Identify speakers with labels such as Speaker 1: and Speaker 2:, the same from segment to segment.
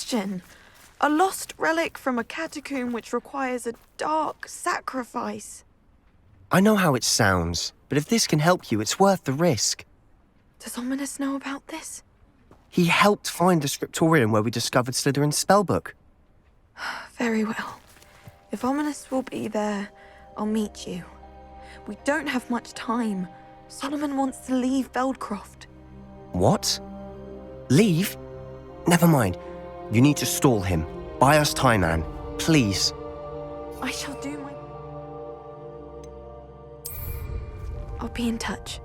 Speaker 1: question. A lost relic from a catacomb which requires a dark sacrifice.
Speaker 2: I know how it sounds, but if this can help you, it's worth the risk.
Speaker 1: Does Ominous know about this?
Speaker 2: He helped find the scriptorium where we discovered Slytherin's spellbook.
Speaker 1: Very well. If Ominous will be there, I'll meet you. We don't have much time. Solomon wants to leave Feldcroft.
Speaker 2: What? Leave? Never mind. You need to stall him. Buy us time, Anne. Please.
Speaker 1: I shall do my... I'll be in touch.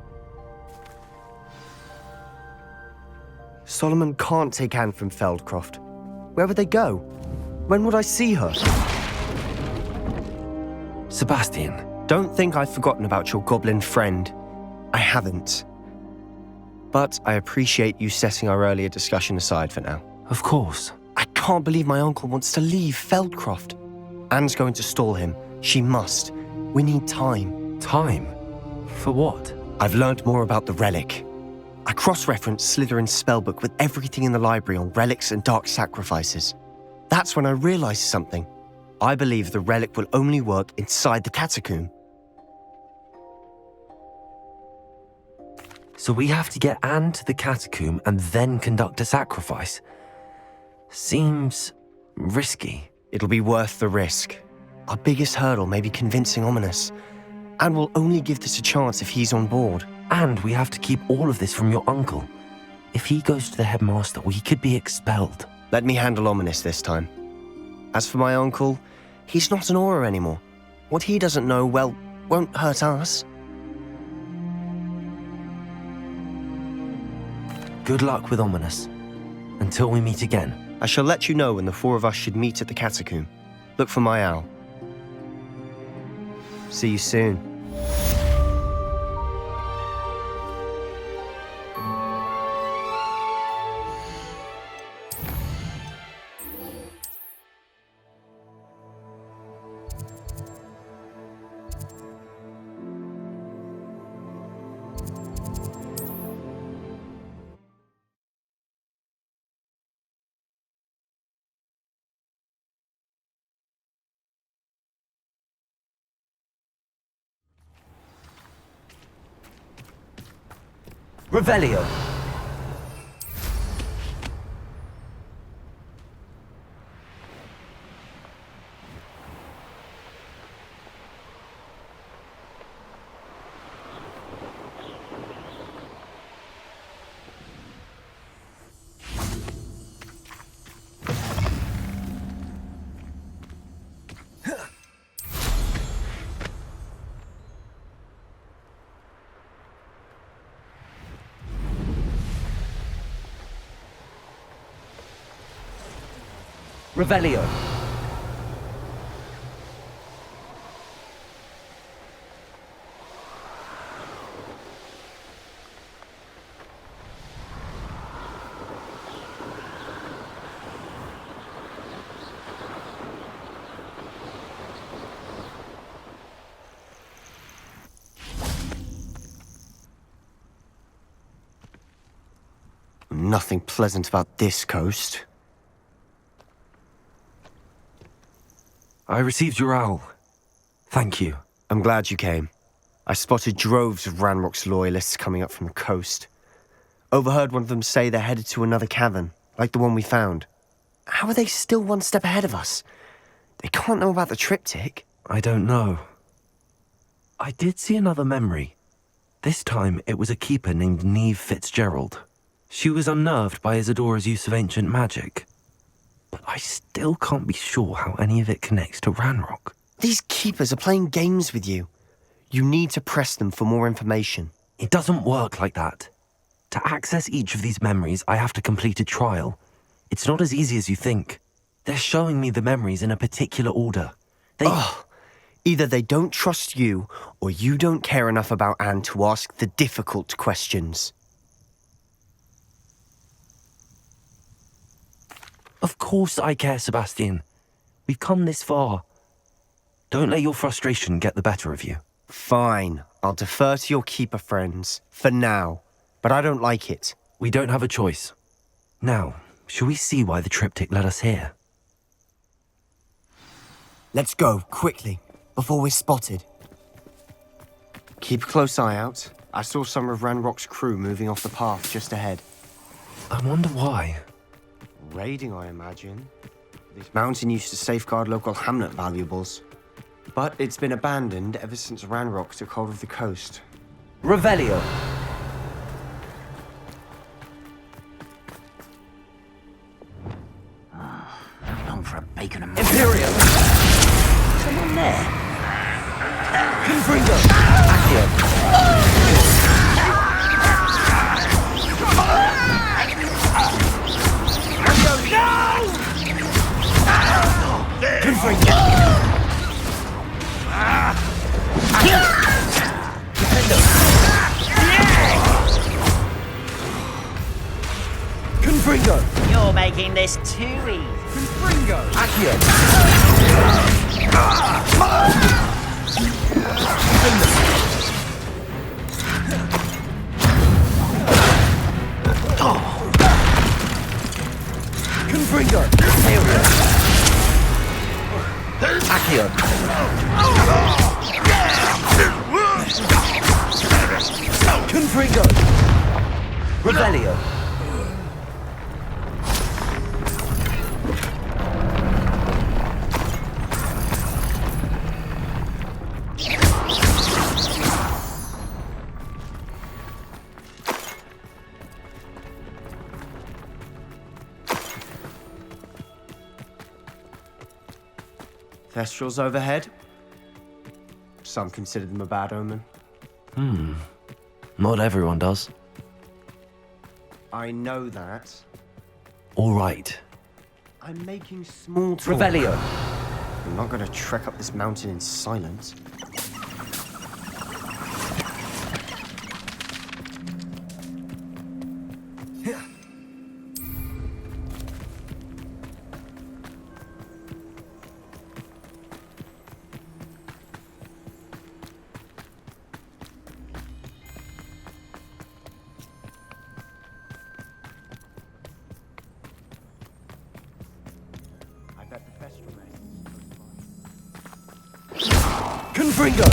Speaker 2: Solomon can't take Anne from Feldcroft. Where would they go? When would I see her?
Speaker 3: Sebastian.
Speaker 2: Don't think I've forgotten about your goblin friend. I haven't. But I appreciate you setting our earlier discussion aside for now.
Speaker 3: Of course.
Speaker 2: I can't believe my uncle wants to leave Feldcroft. Anne's going to stall him. She must. We need time.
Speaker 3: Time? For what?
Speaker 2: I've learned more about the relic. I cross-referenced Slytherin's spellbook with everything in the library on relics and dark sacrifices. That's when I realized something. I believe the relic will only work inside the catacomb.
Speaker 3: So we have to get Anne to the catacomb and then conduct a sacrifice. Seems risky.
Speaker 2: It'll be worth the risk. Our biggest hurdle may be convincing Ominous. And we'll only give this a chance if he's on board.
Speaker 3: And we have to keep all of this from your uncle. If he goes to the headmaster, we could be expelled.
Speaker 2: Let me handle Ominous this time. As for my uncle, he's not an Auror anymore. What he doesn't know, well, won't hurt us.
Speaker 3: Good luck with Ominous. Until we meet again.
Speaker 2: I shall let you know when the four of us should meet at the catacomb. Look for my owl. See you soon.
Speaker 3: Revelio. Revelio.
Speaker 2: Nothing pleasant about this coast.
Speaker 3: I received your owl. Thank you.
Speaker 2: I'm glad you came. I spotted droves of Ranrock's loyalists coming up from the coast. Overheard one of them say they're headed to another cavern, like the one we found. How are they still one step ahead of us? They can't know about the triptych.
Speaker 3: I don't know. I did see another memory. This time it was a keeper named Neve Fitzgerald. She was unnerved by Isadora's use of ancient magic. But I still can't be sure how any of it connects to Ranrock.
Speaker 2: These keepers are playing games with you. You need to press them for more information.
Speaker 3: It doesn't work like that. To access each of these memories, I have to complete a trial. It's not as easy as you think. They're showing me the memories in a particular order.
Speaker 2: Either they don't trust you, or you don't care enough about Anne to ask the difficult questions.
Speaker 3: Of course I care, Sebastian. We've come this far. Don't let your frustration get the better of you.
Speaker 2: Fine, I'll defer to your keeper friends, for now. But I don't like it.
Speaker 3: We don't have a choice. Now, Shall we see why the triptych led us here?
Speaker 2: Let's go, quickly, before we're spotted. Keep a close eye out. I saw some of Ranrock's crew moving off the path just ahead.
Speaker 3: I wonder why.
Speaker 2: Raiding, I imagine. This mountain used to safeguard local hamlet valuables. But it's been abandoned ever since Ranrock took hold of the coast.
Speaker 3: Revelio!
Speaker 4: Long for a bacon and
Speaker 3: Imperium!
Speaker 4: someone there.
Speaker 3: Confringo! Accio! Confringo! Confringo!
Speaker 4: You're making this too easy.
Speaker 3: Confringo! Accio! Confringo! Imperium! Accio! Confringo! Revelio!
Speaker 2: Thestrals overhead. Some consider them a bad omen.
Speaker 3: Not everyone does.
Speaker 2: I know that.
Speaker 3: All right.
Speaker 2: I'm making small talk.
Speaker 3: Revelio!
Speaker 2: I'm not going to trek up this mountain in silence. I bet the Thestral nest is close by.
Speaker 3: Confringo!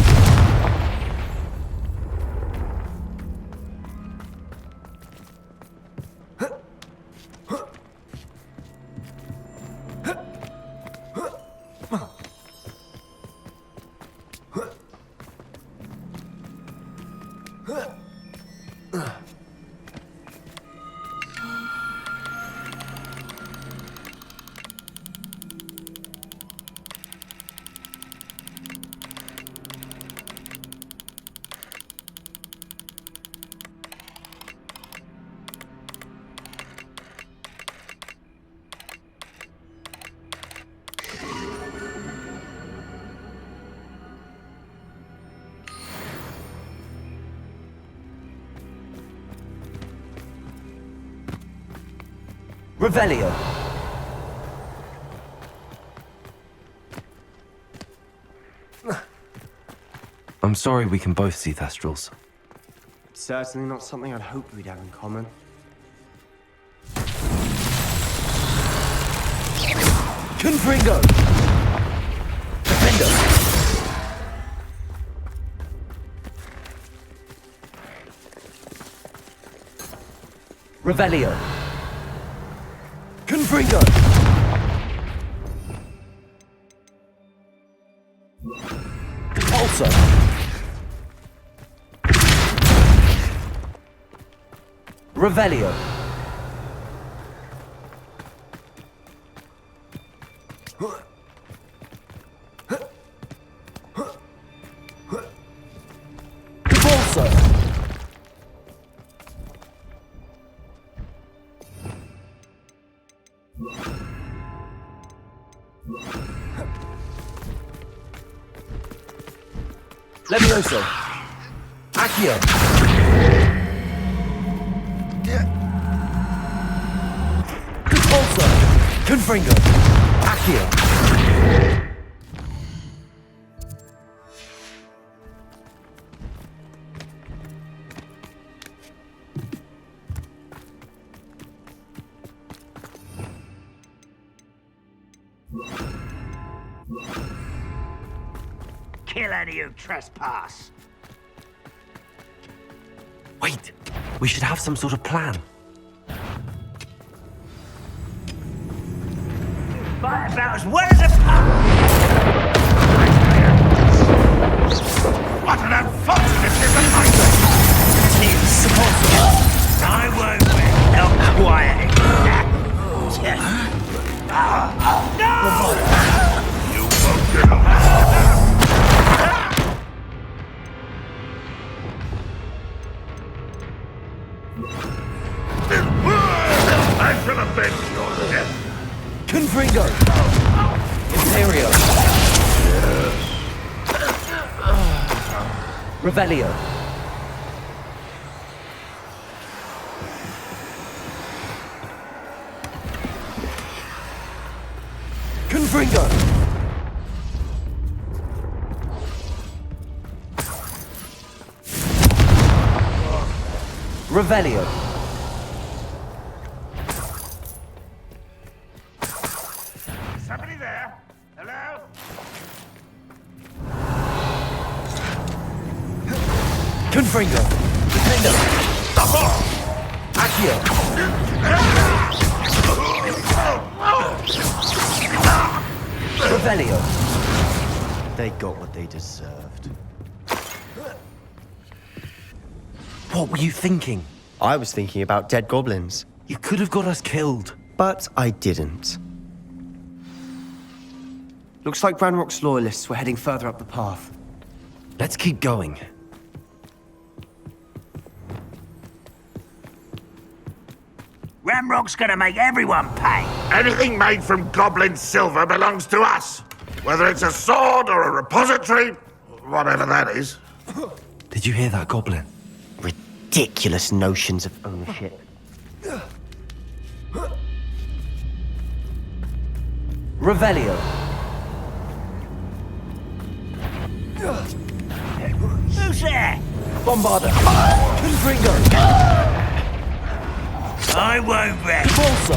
Speaker 3: Revelio! I'm sorry we can both see Thestrals.
Speaker 2: It's certainly not something I'd hoped we'd have in common.
Speaker 3: Confringo! Defendo! Revelio! Confringo! Also! Revelio! Also! Levioso! Accio! Repulsor! Confringo! Accio!
Speaker 4: kill any who trespass.
Speaker 3: Wait, we should have some sort of plan.
Speaker 4: Fight about as well as a pub.
Speaker 5: What an unfortunate disappointment!
Speaker 4: I won't be held quiet. No!
Speaker 5: You won't get away. I shall avenge your death.
Speaker 3: Confringo! Imperio! Revelio! Confringo! Revelio!
Speaker 5: Somebody there? Hello?
Speaker 3: Confringo! Defendo! Accio! Revelio!
Speaker 2: They got what they deserved.
Speaker 3: What were you thinking?
Speaker 2: I was thinking about dead goblins,
Speaker 3: You could have got us killed.
Speaker 2: but I didn't. Looks like Ranrock's loyalists were heading further up the path.
Speaker 3: Let's keep going.
Speaker 4: Ramrock's gonna make everyone pay.
Speaker 5: Anything made from goblin silver belongs to us. Whether it's a sword or a repository, whatever that is.
Speaker 3: Did you hear that, Goblin?
Speaker 2: Ridiculous notions of ownership.
Speaker 3: Revelio!
Speaker 4: Who's there?
Speaker 3: Bombarda! Confringo!
Speaker 4: I won't rest.
Speaker 3: Bolso!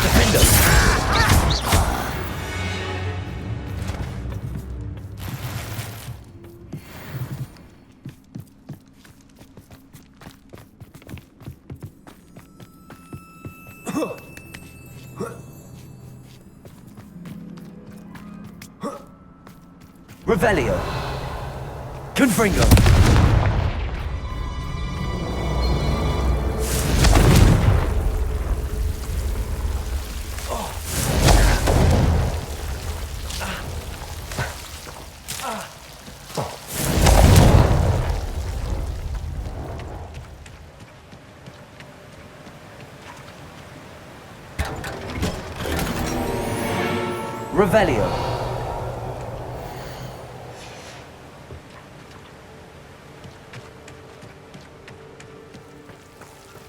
Speaker 3: Defendo! Revelio! Confringo! Revelio!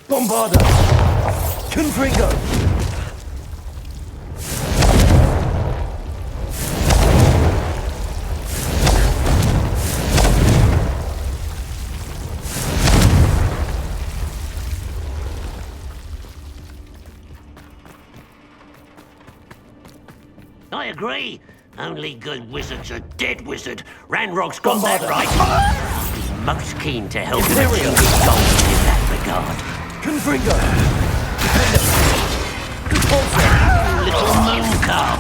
Speaker 3: Bombarda! Confringo!
Speaker 4: I agree. Only good wizards are dead wizard. Ranrock's got that right. He's most keen to help the
Speaker 3: Imperial.
Speaker 4: King of Gold in that regard.
Speaker 3: Confringo! Defendo! Bolso!
Speaker 4: Little moon calf.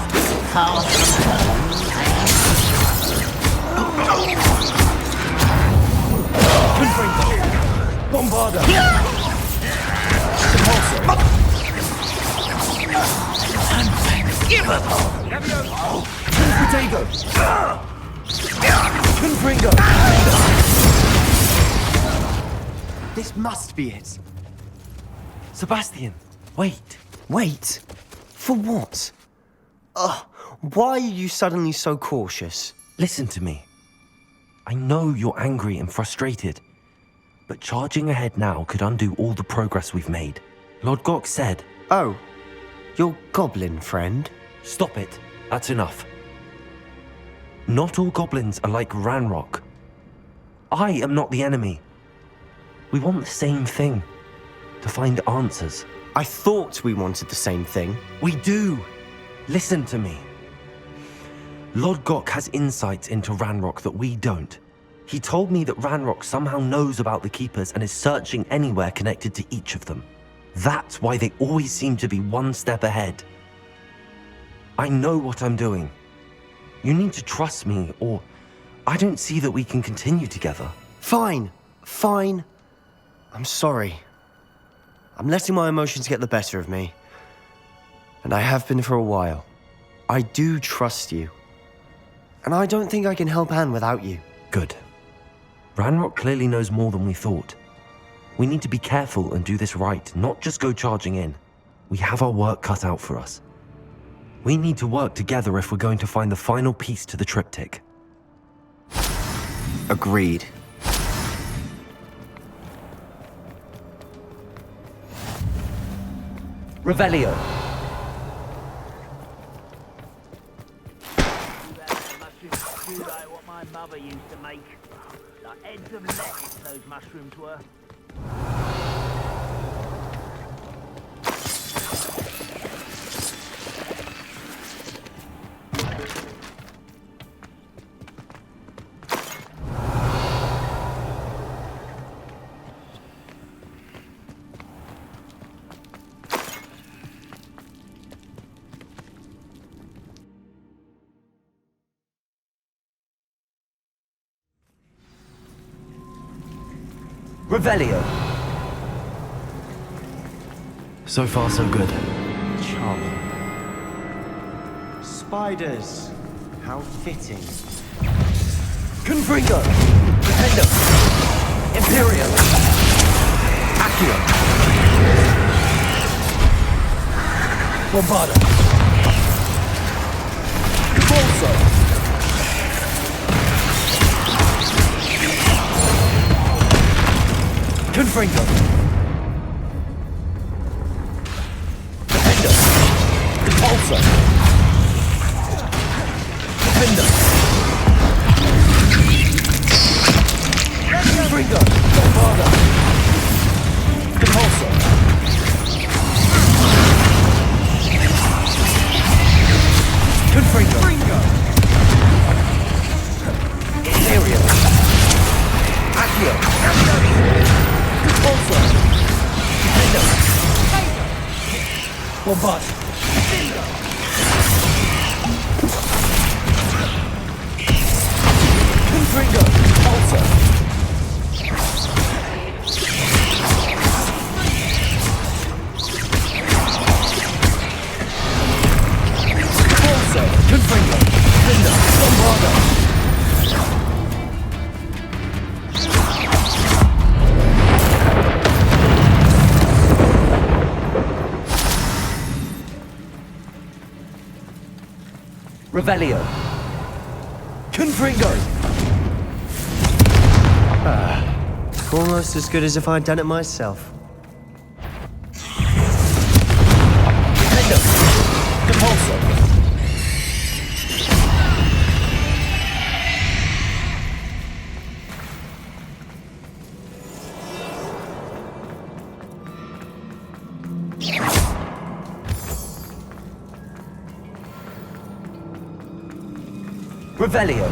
Speaker 4: Half
Speaker 3: Confringo! Bombarda! Bolso!
Speaker 4: unforgivable.
Speaker 3: Potato! Confringo!
Speaker 2: This must be it.
Speaker 3: Sebastian, wait.
Speaker 2: Wait. For what? Why are you suddenly so cautious?
Speaker 3: Listen to me. I know you're angry and frustrated, but charging ahead now could undo all the progress we've made. Lord Gok said,
Speaker 2: Oh, your goblin friend?
Speaker 3: stop it. That's enough. Not all goblins are like Ranrock. I am not the enemy. We want the same thing. To find answers.
Speaker 2: I thought we wanted the same thing.
Speaker 3: We do. Listen to me. Lodgok has insights into Ranrock that we don't. He told me that Ranrock somehow knows about the Keepers and is searching anywhere connected to each of them. That's why they always seem to be one step ahead. I know what I'm doing. You need to trust me, or I don't see that we can continue together.
Speaker 2: Fine. Fine. I'm sorry. I'm letting my emotions get the better of me. And I have been for a while. I do trust you. And I don't think I can help Anne without you.
Speaker 3: Good. Ranrock clearly knows more than we thought. We need to be careful and do this right, not just go charging in. We have our work cut out for us. We need to work together if we're going to find the final piece to the triptych.
Speaker 2: Agreed.
Speaker 3: Revelio.
Speaker 6: Do like what my mother used to make. Like heads of lettuce, those mushrooms were.
Speaker 3: Revelio. So far, so good.
Speaker 2: Charming. Spiders. How fitting.
Speaker 3: Confringo. Defendo. Imperium. Accio. Bombarda. Bolso. Confringo. Defendo. Repulsor. Defender. Confringo. Bombarda. Repulsor. Confringo. Imperium. Accio. Repulsor. Defender. Bombard. Confringo. Repulsor. Repulsor. Confringo. Defender. Bombarda. Revelio. Confringo.
Speaker 2: Almost as good as if I'd done it myself.
Speaker 3: Defendo. Repulsor. Revelio.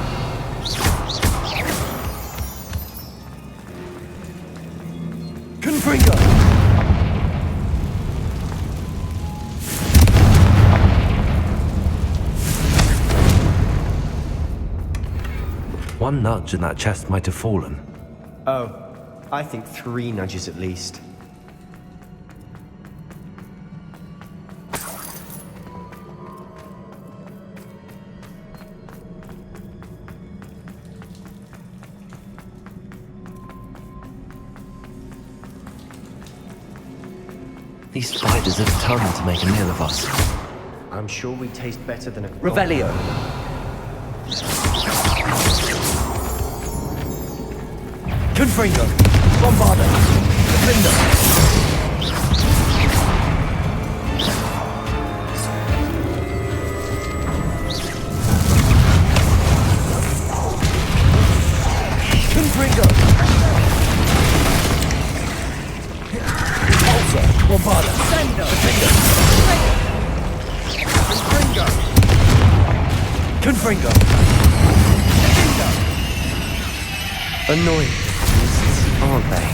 Speaker 3: Confringo. One nudge and that chest might have fallen.
Speaker 2: Oh, I think 3 nudges at least.
Speaker 3: These spiders have determined to make a meal of us.
Speaker 2: I'm sure we taste better than a...
Speaker 3: Revelio. Confringo. Bombarda. Defender. Confringo. Bombarda. Defender. Confringo!
Speaker 2: Annoying, aren't they?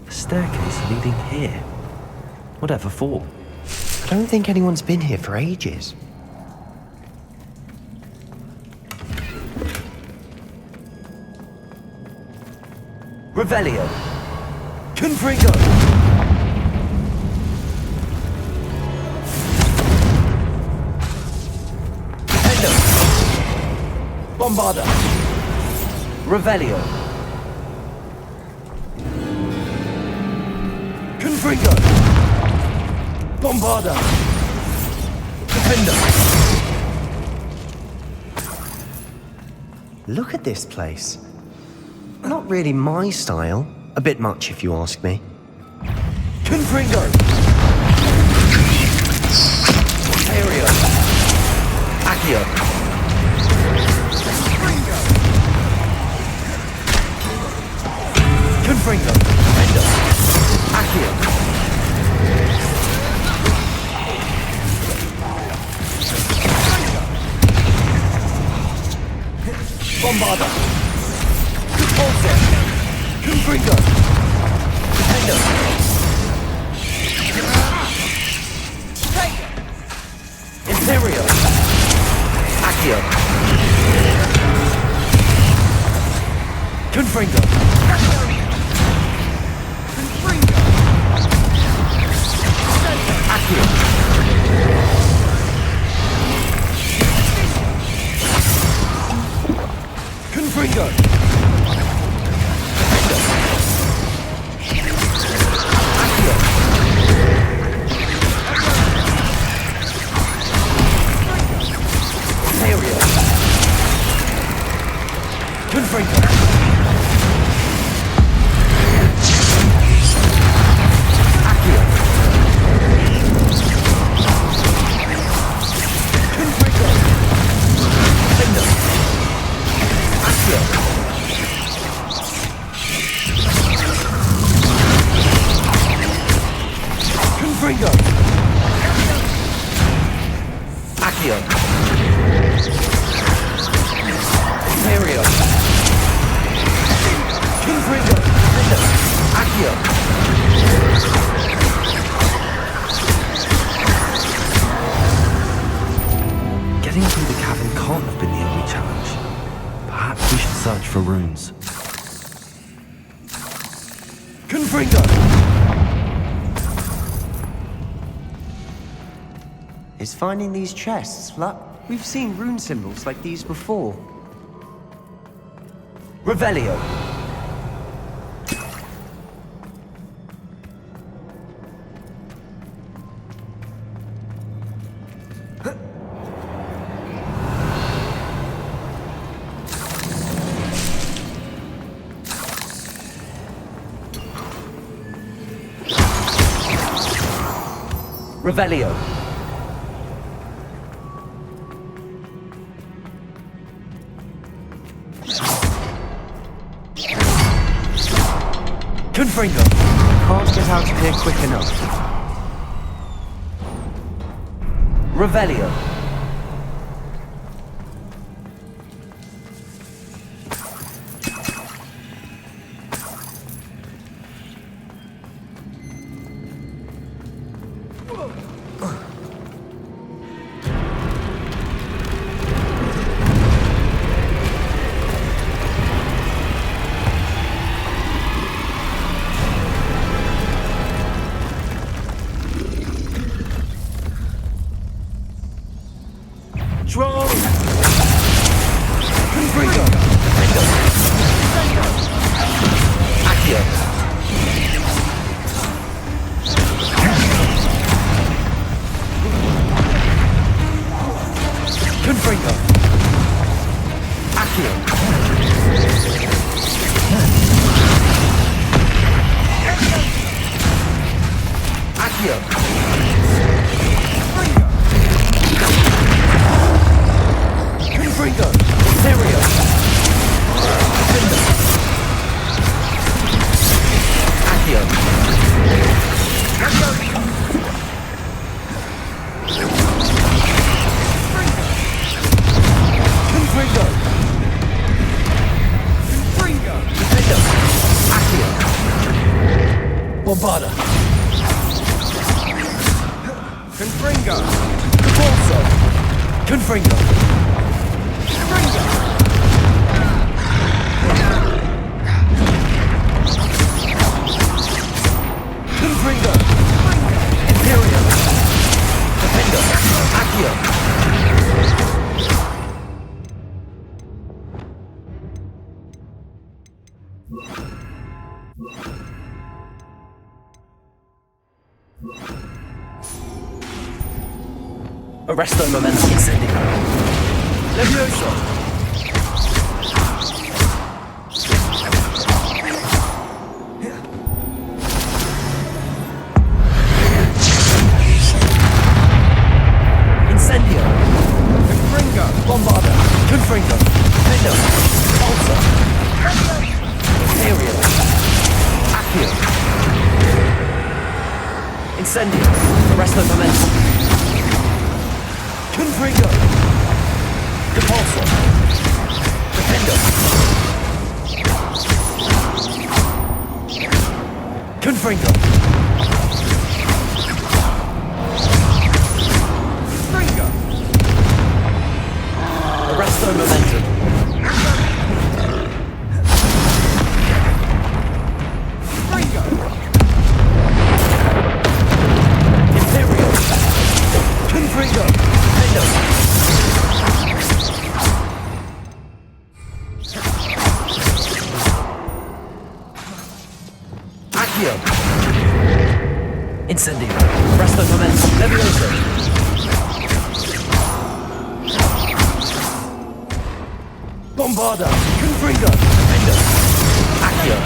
Speaker 3: A staircase leading here. Whatever for?
Speaker 2: I don't think anyone's been here for ages.
Speaker 3: Revelio! Confringo! Defendo! Bombarda! Revelio! Confringo! Bombarda! Defender!
Speaker 2: Look at this place. Not really my style. A bit much, if you ask me.
Speaker 3: Confringo! Aereo! Accio! Confringo! Defender! Accio! Bombarda! Repulsor! Confringo! Defender! Imperio! Accio! Confringo! Accio! Confringo! Confringo! Accio! Confringo! Defender! Accio! Confringo! Accio! Imperio! Confringo! Defender! Accio! Getting through the cavern can't have been the only challenge. Perhaps we should search for runes. Confringo!
Speaker 2: Is finding these chests luck? We've seen rune symbols like these before.
Speaker 3: Revelio! Revelio! Confringo!
Speaker 2: Can't get out of here quick enough.
Speaker 3: Revelio! Drone! Confringo! Defender! Accio! Confringo! Accio! Accio! Confringo! Imperio! Defender! Bombarda. Confringo. Capulso. Confringo. Confringo. Confringo. Imperial. Defender. Accio. Arresto momentum incendio. Levioso. Incendio. Confringo. Bombarda. Confringo. Defender. Pulsar. Imperial. Accio. Incendio. Arresto momentum. Confringo. Depulso. Defender. Confringo. Confringo. Arresto momentum. Confringo. Imperial. Confringo. Defender. Accio. Incendio. Arresto momentum. Levioso. Bombarda. Confringo. Defender. Accio.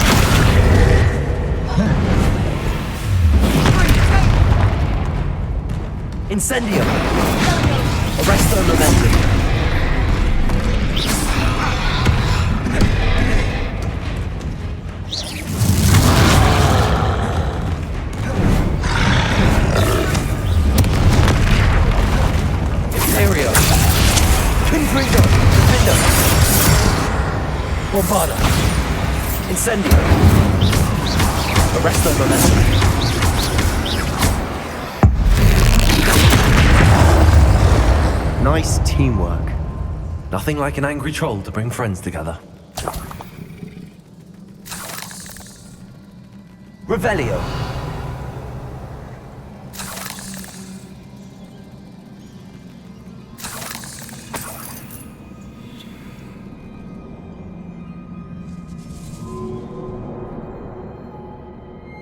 Speaker 3: Incendio. Arresto momentum. Imperio. Confringo. Defender. Bombarda. Incendio. Arresto momentum.
Speaker 2: Nice teamwork.
Speaker 3: Nothing like an angry troll to bring friends together. Revelio.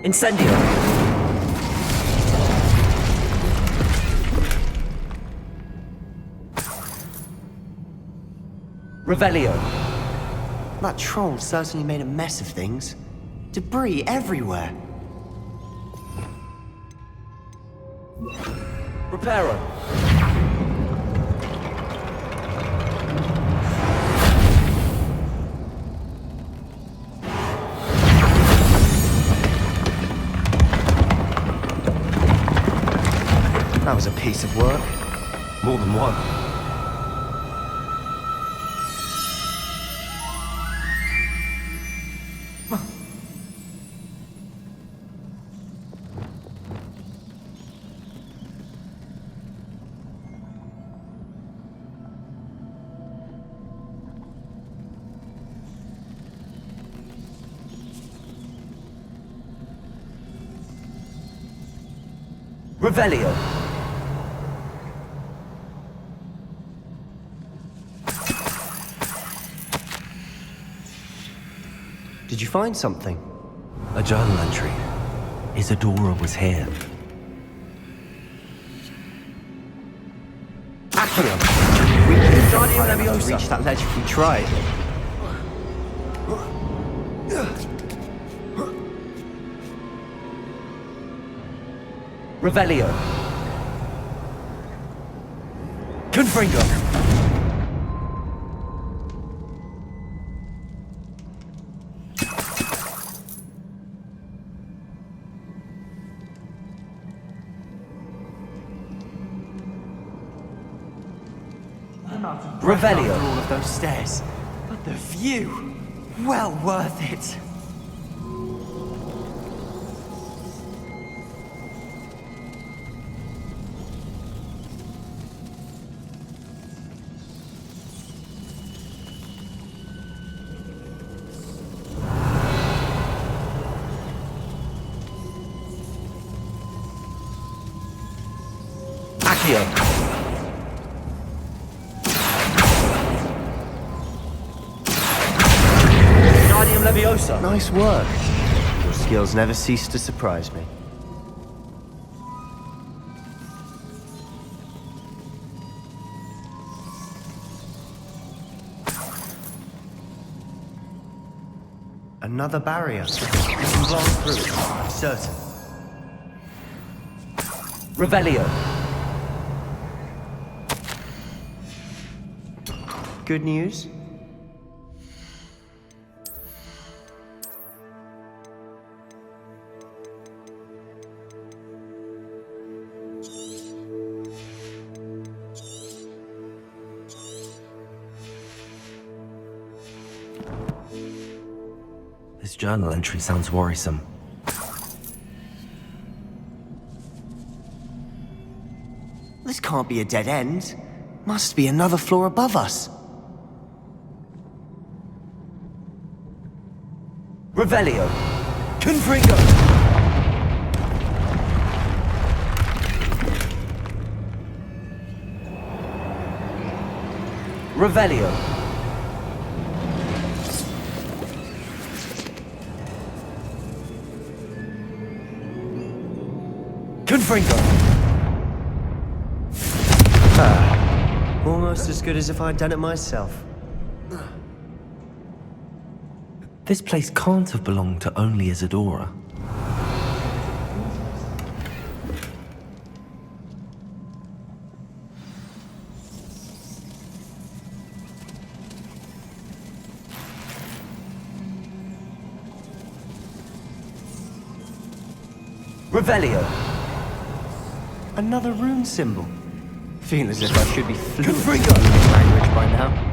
Speaker 3: Incendio. Revelio.
Speaker 2: That troll certainly made a mess of things. Debris everywhere.
Speaker 3: Reparo.
Speaker 2: That was a piece of work.
Speaker 3: More than one. Revelio.
Speaker 2: Did you find something?
Speaker 3: A journal entry. Isadora was here.
Speaker 2: Accio! We couldn't find enough to reach that ledge if we tried.
Speaker 3: Revelio. Confringo. Revelio.
Speaker 2: After all of those stairs. But the view! Well worth it.
Speaker 3: Accio. Guardium Leviosa.
Speaker 2: Nice work. Your skills never cease to surprise me. Another barrier. We can blast through it, I'm certain.
Speaker 3: Revelio.
Speaker 2: Good news?
Speaker 3: This journal entry sounds worrisome.
Speaker 2: This can't be a dead end. Must be another floor above us.
Speaker 3: Revelio. Confringo. Revelio. Confringo.
Speaker 2: Almost as good as if I'd done it myself.
Speaker 3: This place can't have belonged to only Isadora. Revelio.
Speaker 2: Another rune symbol. Feel as if I should be fluent in
Speaker 3: Confringo.
Speaker 2: this language by now.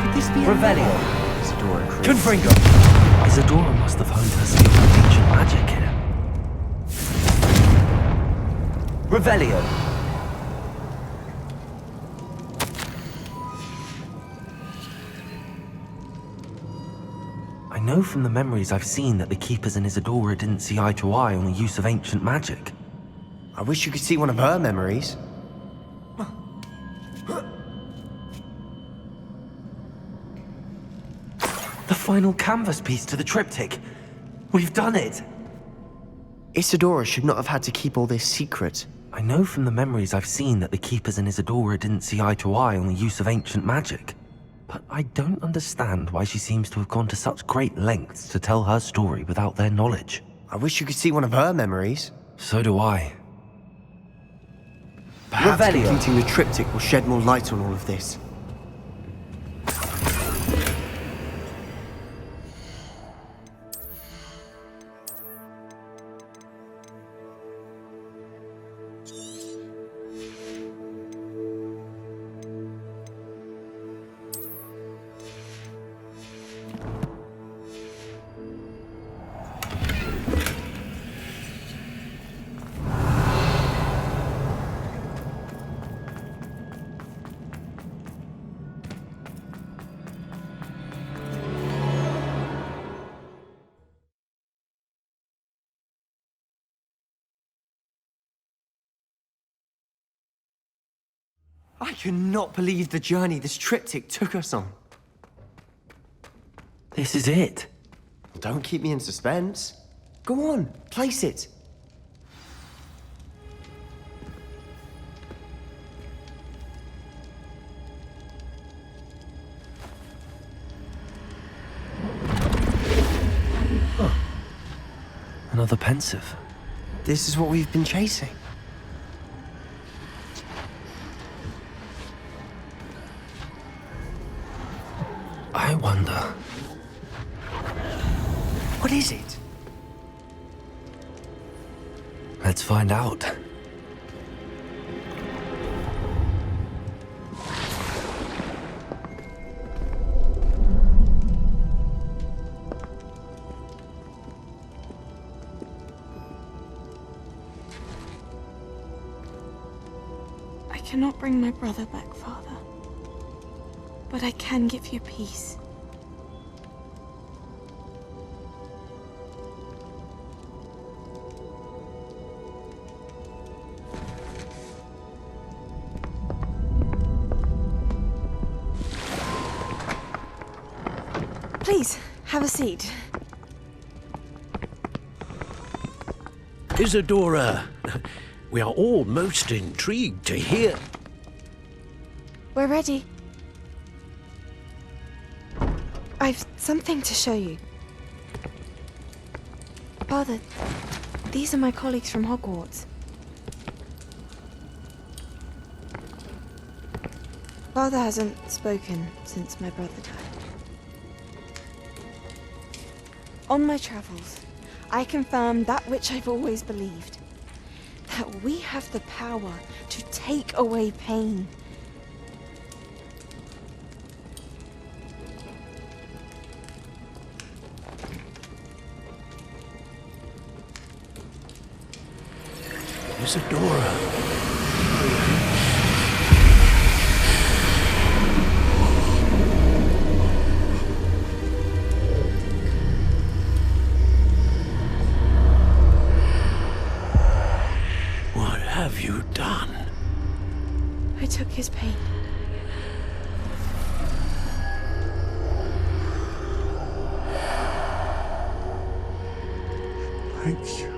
Speaker 2: Could this be
Speaker 3: Revelio.
Speaker 2: Isadora Cruz?
Speaker 3: Confringo. Isadora must have honed her skill with ancient magic here. Revelio. I know from the memories I've seen that the Keepers and Isadora didn't see eye to eye on the use of ancient magic.
Speaker 2: I wish you could see one of her memories.
Speaker 3: The final canvas piece to the triptych. We've done it!
Speaker 2: Isadora should not have had to keep all this secret.
Speaker 3: I know from the memories I've seen that the Keepers and Isadora didn't see eye to eye on the use of ancient magic. But I don't understand why she seems to have gone to such great lengths to tell her story without their knowledge.
Speaker 2: I wish you could see one of her memories.
Speaker 3: So do I.
Speaker 2: Perhaps
Speaker 3: Revelio.
Speaker 2: completing the triptych will shed more light on all of this. I cannot believe the journey this triptych took us on.
Speaker 3: This is it.
Speaker 2: Don't keep me in suspense. Go on, place it.
Speaker 3: Another pensive.
Speaker 2: This is what we've been chasing.
Speaker 3: I wonder.
Speaker 2: What is it?
Speaker 3: Let's find out.
Speaker 1: cannot bring my brother back, Father. But I can give you peace. Please, have a seat.
Speaker 7: Isadora, we are all most intrigued to hear.
Speaker 1: We're ready. I've something to show you. Father, these are my colleagues from Hogwarts. Father hasn't spoken since my brother died. On my travels, I confirmed that which I've always believed. That we have the power to take away pain.
Speaker 7: Isadora. What have you done?
Speaker 1: I took his pain.
Speaker 5: Thank you.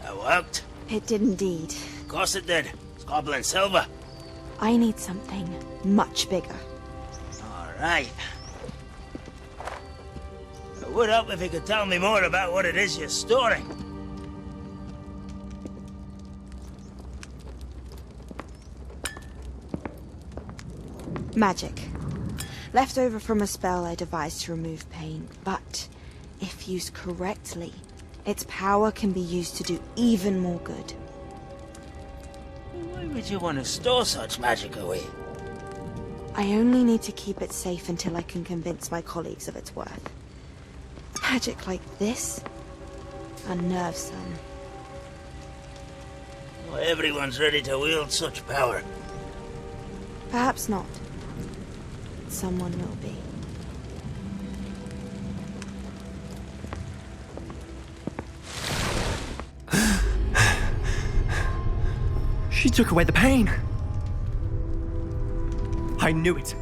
Speaker 6: That worked.
Speaker 1: It did indeed.
Speaker 6: Of course it did. It's goblin silver.
Speaker 1: I need something much bigger.
Speaker 6: All right. It would help if you could tell me more about what it is you're storing.
Speaker 1: Magic. Left over from a spell I devised to remove pain, but if used correctly, its power can be used to do even more good.
Speaker 6: Why would you want to store such magic away?
Speaker 1: I only need to keep it safe until I can convince my colleagues of its worth. Magic like this unnerves some.
Speaker 6: Not everyone's ready to wield such power.
Speaker 1: Perhaps not. Someone will be.
Speaker 2: She took away the pain. I knew it.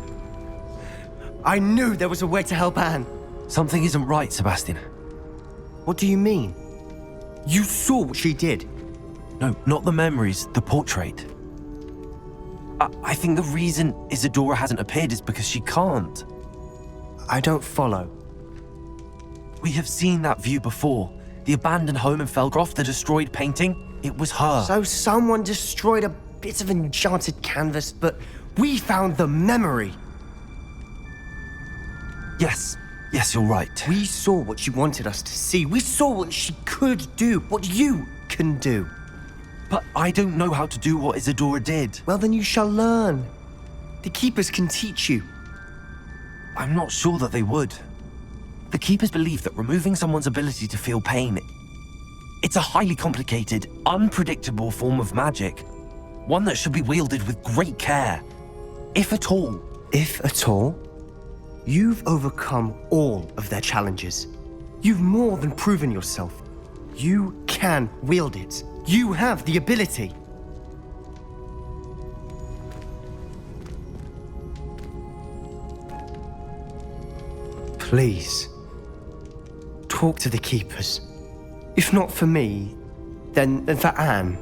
Speaker 2: I knew there was a way to help Anne.
Speaker 3: Something isn't right, Sebastian.
Speaker 2: What do you mean? You saw what she did.
Speaker 3: No, not the memories, the portrait. I think the reason Isadora hasn't appeared is because she can't.
Speaker 2: I don't follow.
Speaker 3: We have seen that view before. The abandoned home in Felgroth, the destroyed painting. It was her.
Speaker 2: So someone destroyed a bit of enchanted canvas, but we found the memory.
Speaker 3: Yes, you're right.
Speaker 2: We saw what she wanted us to see. We saw what she could do, what you can do.
Speaker 3: But I don't know how to do what Isadora did.
Speaker 2: Well, then you shall learn. The Keepers can teach you.
Speaker 3: I'm not sure that they would. The Keepers believe that removing someone's ability to feel pain, it's a highly complicated, unpredictable form of magic. One that should be wielded with great care. If at all.
Speaker 2: If at all? You've overcome all of their challenges. You've more than proven yourself. You can wield it. You have the ability. Please, talk to the Keepers. If not for me, then for Anne.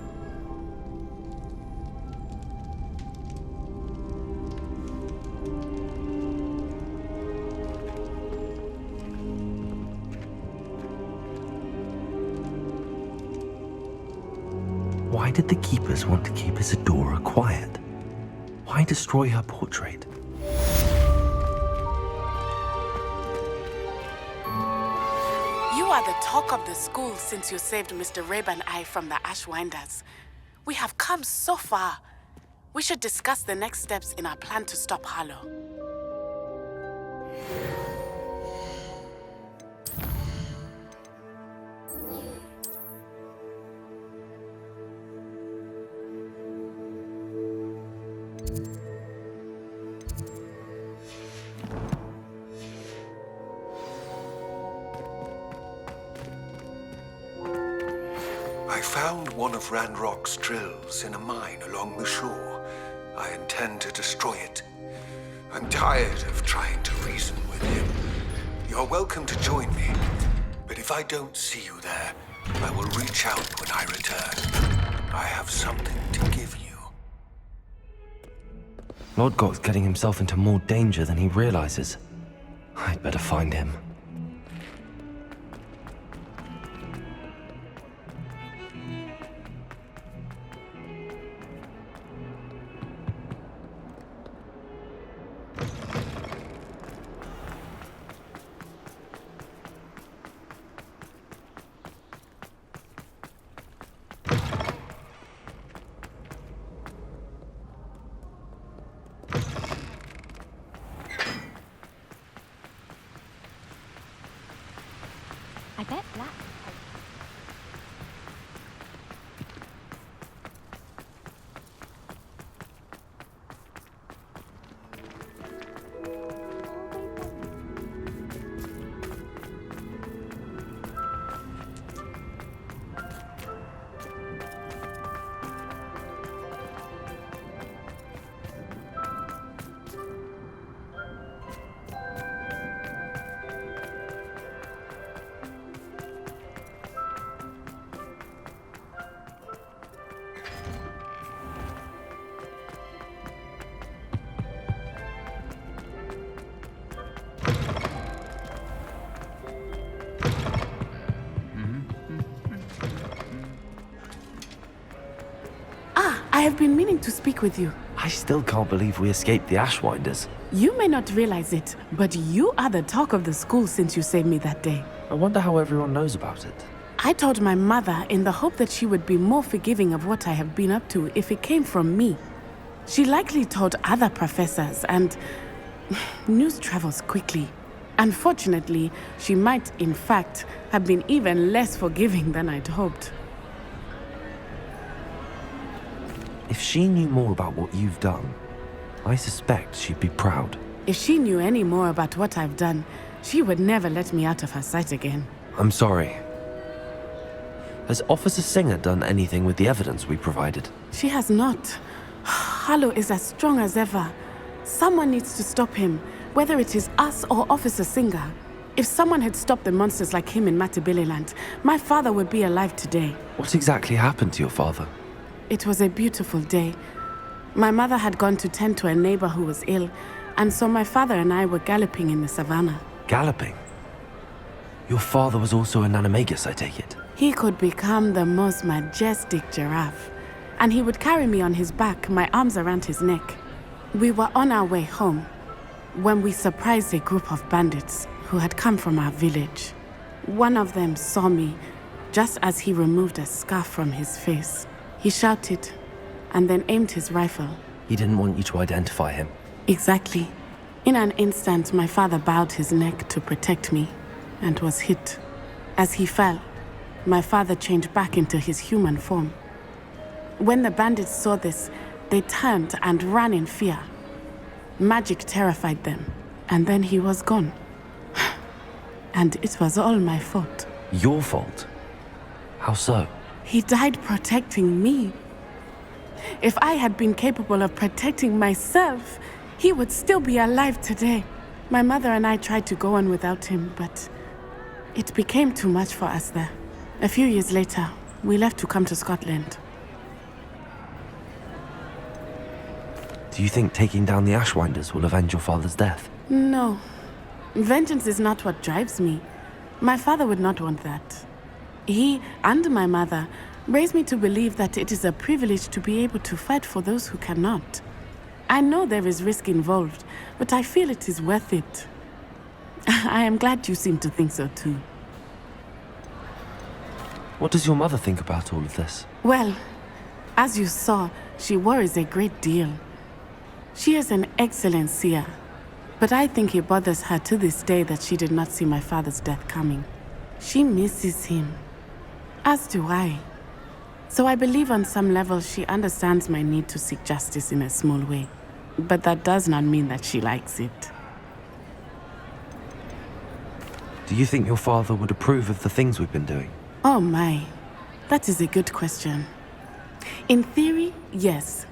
Speaker 3: Why did the Keepers want to keep Isadora quiet? Why destroy her portrait?
Speaker 8: You are the talk of the school since you saved Mr. Rabe and I from the Ashwinders. We have come so far. We should discuss the next steps in our plan to stop Harlow.
Speaker 9: I found one of Ranrock's drills in a mine along the shore. I intend to destroy it. I'm tired of trying to reason with him. You're welcome to join me, but if I don't see you there, I will reach out when I return. I have something to give you.
Speaker 3: Lodgok's getting himself into more danger than he realizes. I'd better find him.
Speaker 10: I bet black.
Speaker 8: I have been meaning to speak with you.
Speaker 3: I still can't believe we escaped the Ashwinders.
Speaker 8: You may not realize it, but you are the talk of the school since you saved me that day.
Speaker 3: I wonder how everyone knows about it.
Speaker 8: I told my mother in the hope that she would be more forgiving of what I have been up to if it came from me. She likely told other professors, and news travels quickly. Unfortunately, she might, in fact, have been even less forgiving than I'd hoped.
Speaker 3: If she knew more about what you've done, I suspect she'd be proud.
Speaker 8: If she knew any more about what I've done, she would never let me out of her sight again.
Speaker 3: I'm sorry. Has Officer Singer done anything with the evidence we provided?
Speaker 8: She has not. Harlow is as strong as ever. Someone needs to stop him, whether it is us or Officer Singer. If someone had stopped the monsters like him in Matabeleland, my father would be alive today.
Speaker 3: What exactly happened to your father?
Speaker 8: It was a beautiful day. My mother had gone to tend to a neighbor who was ill, and so my father and I were galloping in the savannah.
Speaker 3: Galloping? Your father was also an animagus, I take it?
Speaker 8: He could become the most majestic giraffe, and he would carry me on his back, my arms around his neck. We were on our way home when we surprised a group of bandits who had come from our village. One of them saw me just as he removed a scarf from his face. He shouted and then aimed his rifle.
Speaker 3: He didn't want you to identify him.
Speaker 8: Exactly. In an instant, my father bowed his neck to protect me and was hit. As he fell, my father changed back into his human form. When the bandits saw this, they turned and ran in fear. Magic terrified them, and then he was gone. And it was all my fault.
Speaker 3: Your fault? How so?
Speaker 8: He died protecting me. If I had been capable of protecting myself, he would still be alive today. My mother and I tried to go on without him, but it became too much for us there. A few years later, we left to come to Scotland.
Speaker 3: Do you think taking down the Ashwinders will avenge your father's death?
Speaker 8: No. Vengeance is not what drives me. My father would not want that. He and my mother raised me to believe that it is a privilege to be able to fight for those who cannot. I know there is risk involved, but I feel it is worth it. I am glad you seem to think so too.
Speaker 3: What does your mother think about all of this?
Speaker 8: Well, as you saw, she worries a great deal. She is an excellent seer, but I think it bothers her to this day that she did not see my father's death coming. She misses him. As do I. So I believe on some level she understands my need to seek justice in a small way. But that does not mean that she likes it.
Speaker 3: Do you think your father would approve of the things we've been doing?
Speaker 8: Oh my. That is a good question. In theory, yes.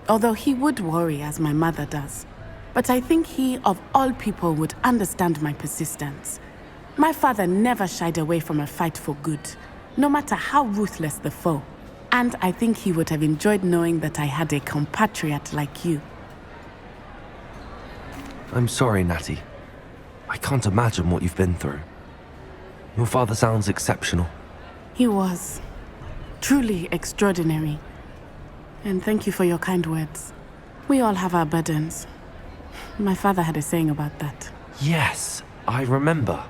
Speaker 8: Although he would worry as my mother does. But I think he, of all people, would understand my persistence. My father never shied away from a fight for good, no matter how ruthless the foe. And I think he would have enjoyed knowing that I had a compatriot like you.
Speaker 3: I'm sorry, Natty. I can't imagine what you've been through. Your father sounds exceptional.
Speaker 8: He was. Truly extraordinary. And thank you for your kind words. We all have our burdens. My father had a saying about that.
Speaker 3: Yes, I remember.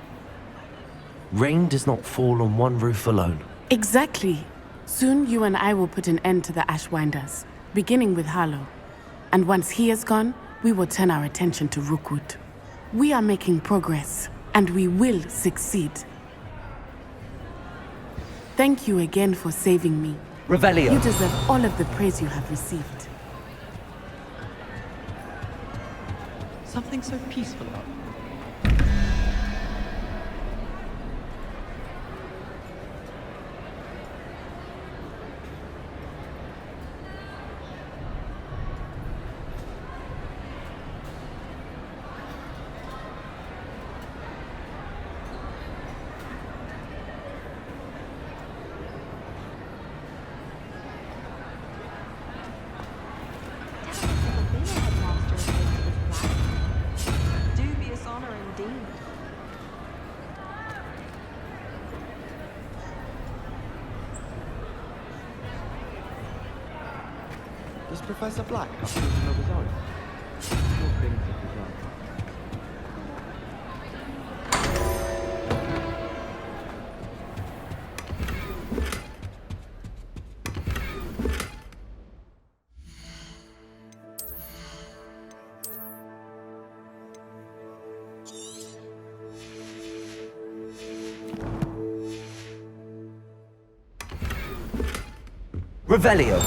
Speaker 3: Rain does not fall on one roof alone.
Speaker 8: Exactly. Soon you and I will put an end to the Ashwinders, beginning with Harlow. And once he is gone, we will turn our attention to Rookwood. We are making progress, and we will succeed. Thank you again for saving me.
Speaker 3: Revelio.
Speaker 8: You deserve all of the praise you have received.
Speaker 10: Something so peaceful about it.
Speaker 1: Dubious honor indeed.
Speaker 10: Does Professor Black have children of his own? What things have he done?
Speaker 3: Revelio.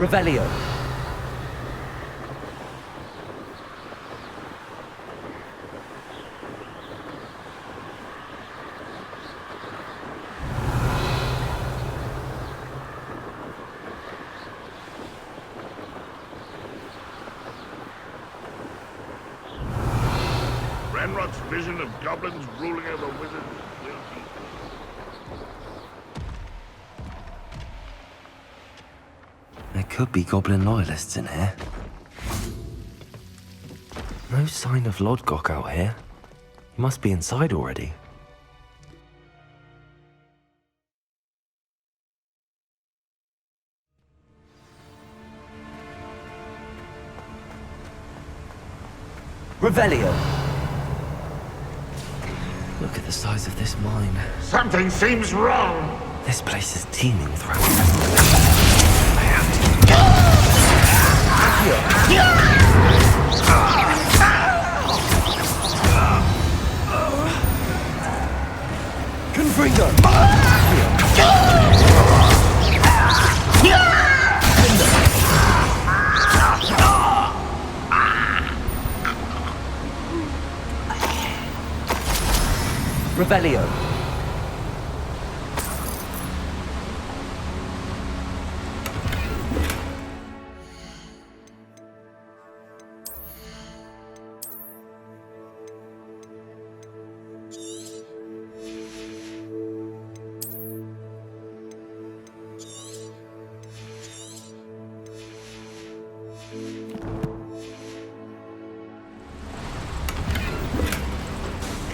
Speaker 3: Revelio.
Speaker 5: Ranrock's vision of goblins ruling over wizards will be.
Speaker 3: There could be goblin loyalists in here. No sign of Lodgok out here. He must be inside already. Revelio. Look at the size of this mine.
Speaker 5: Something seems wrong.
Speaker 3: This place is teeming with rats. I have to. Confringo. Revelio.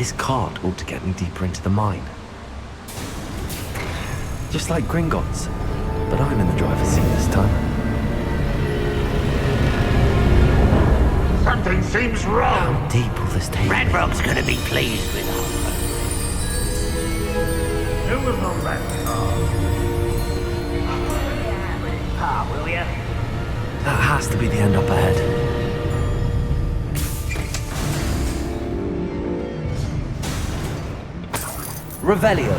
Speaker 3: This cart ought to get me deeper into the mine. Just like Gringotts, but I'm in the driver's seat this time.
Speaker 5: Something seems wrong.
Speaker 3: How deep will this take me?
Speaker 4: Ranrock's gonna be pleased with us.
Speaker 6: Who was on that car? Will ya?
Speaker 3: That has to be the end up ahead. Revelio.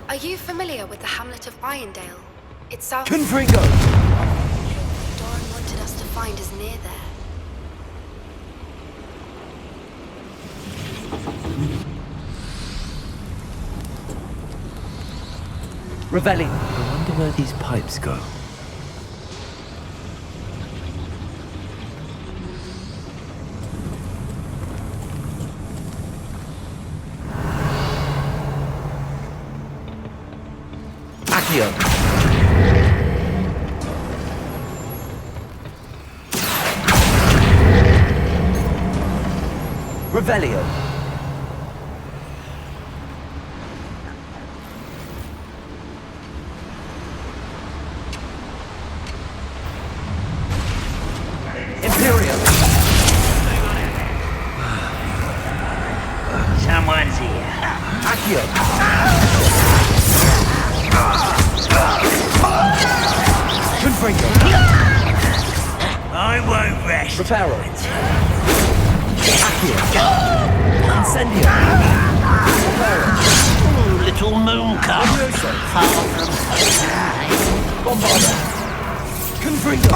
Speaker 11: Are you familiar with the hamlet of Irondale? It's south.
Speaker 3: Confringo!
Speaker 11: Doran wanted us to find is near there.
Speaker 3: Revelio. I wonder where these pipes go. Accio. Revelio. Imperial.
Speaker 6: Someone's here.
Speaker 3: Accio. Confringo.
Speaker 6: I won't rest.
Speaker 3: Reparo. Accio. Incendio. Reparo.
Speaker 4: Little moon car.
Speaker 3: Levioso.
Speaker 4: Far from home.
Speaker 3: Bombarda. Confringo.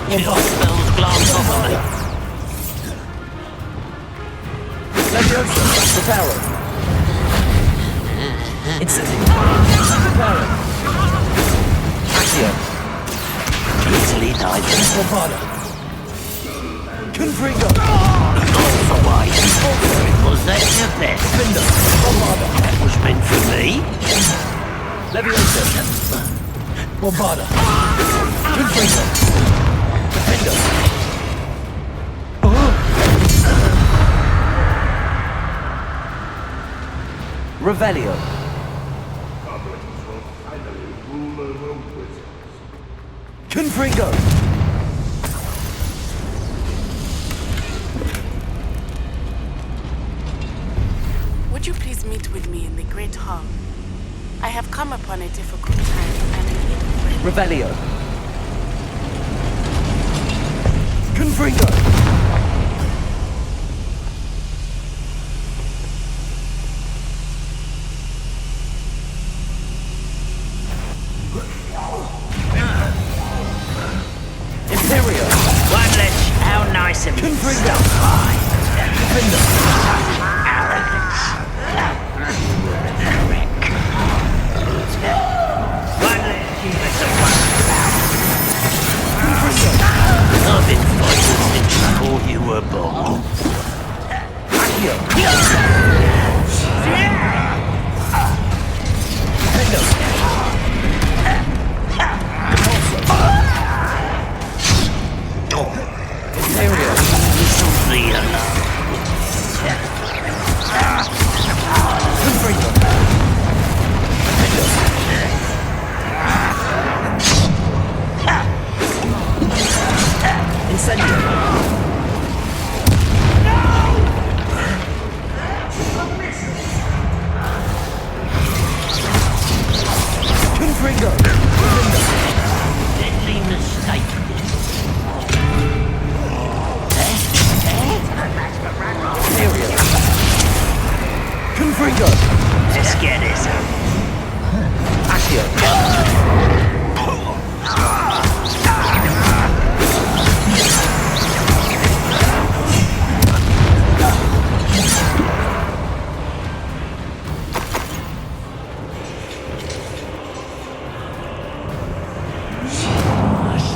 Speaker 4: Chill spells glance off of me.
Speaker 3: Levioso. Reparo. Incendio. Reparo. Accio.
Speaker 4: Easily died.
Speaker 3: Bombarda. Confringo.
Speaker 4: Miles away. Was that your best?
Speaker 3: Findo. Bombarda.
Speaker 4: That was meant for me.
Speaker 3: Levioso. Bombarda. Confringo. Findo. Revelio. Confringo.
Speaker 8: Would you please meet with me in the Great Hall? I have come upon a difficult time and I need a friend.
Speaker 3: Revelio. Confringo. Imperio.
Speaker 6: One less. How nice of you.
Speaker 3: Confringo. Findo.
Speaker 6: Arrogance. One less. Keep us apart.
Speaker 3: Confringo.
Speaker 4: I've been fighting since before you were born.
Speaker 3: Accio. Findo. Imperio.
Speaker 4: Leave me alone.
Speaker 3: Confringo. Findo. Incendio. Confringo.
Speaker 4: Deadly mistake.
Speaker 3: Imperio. Confringo.
Speaker 6: Let's get this.
Speaker 3: Accio.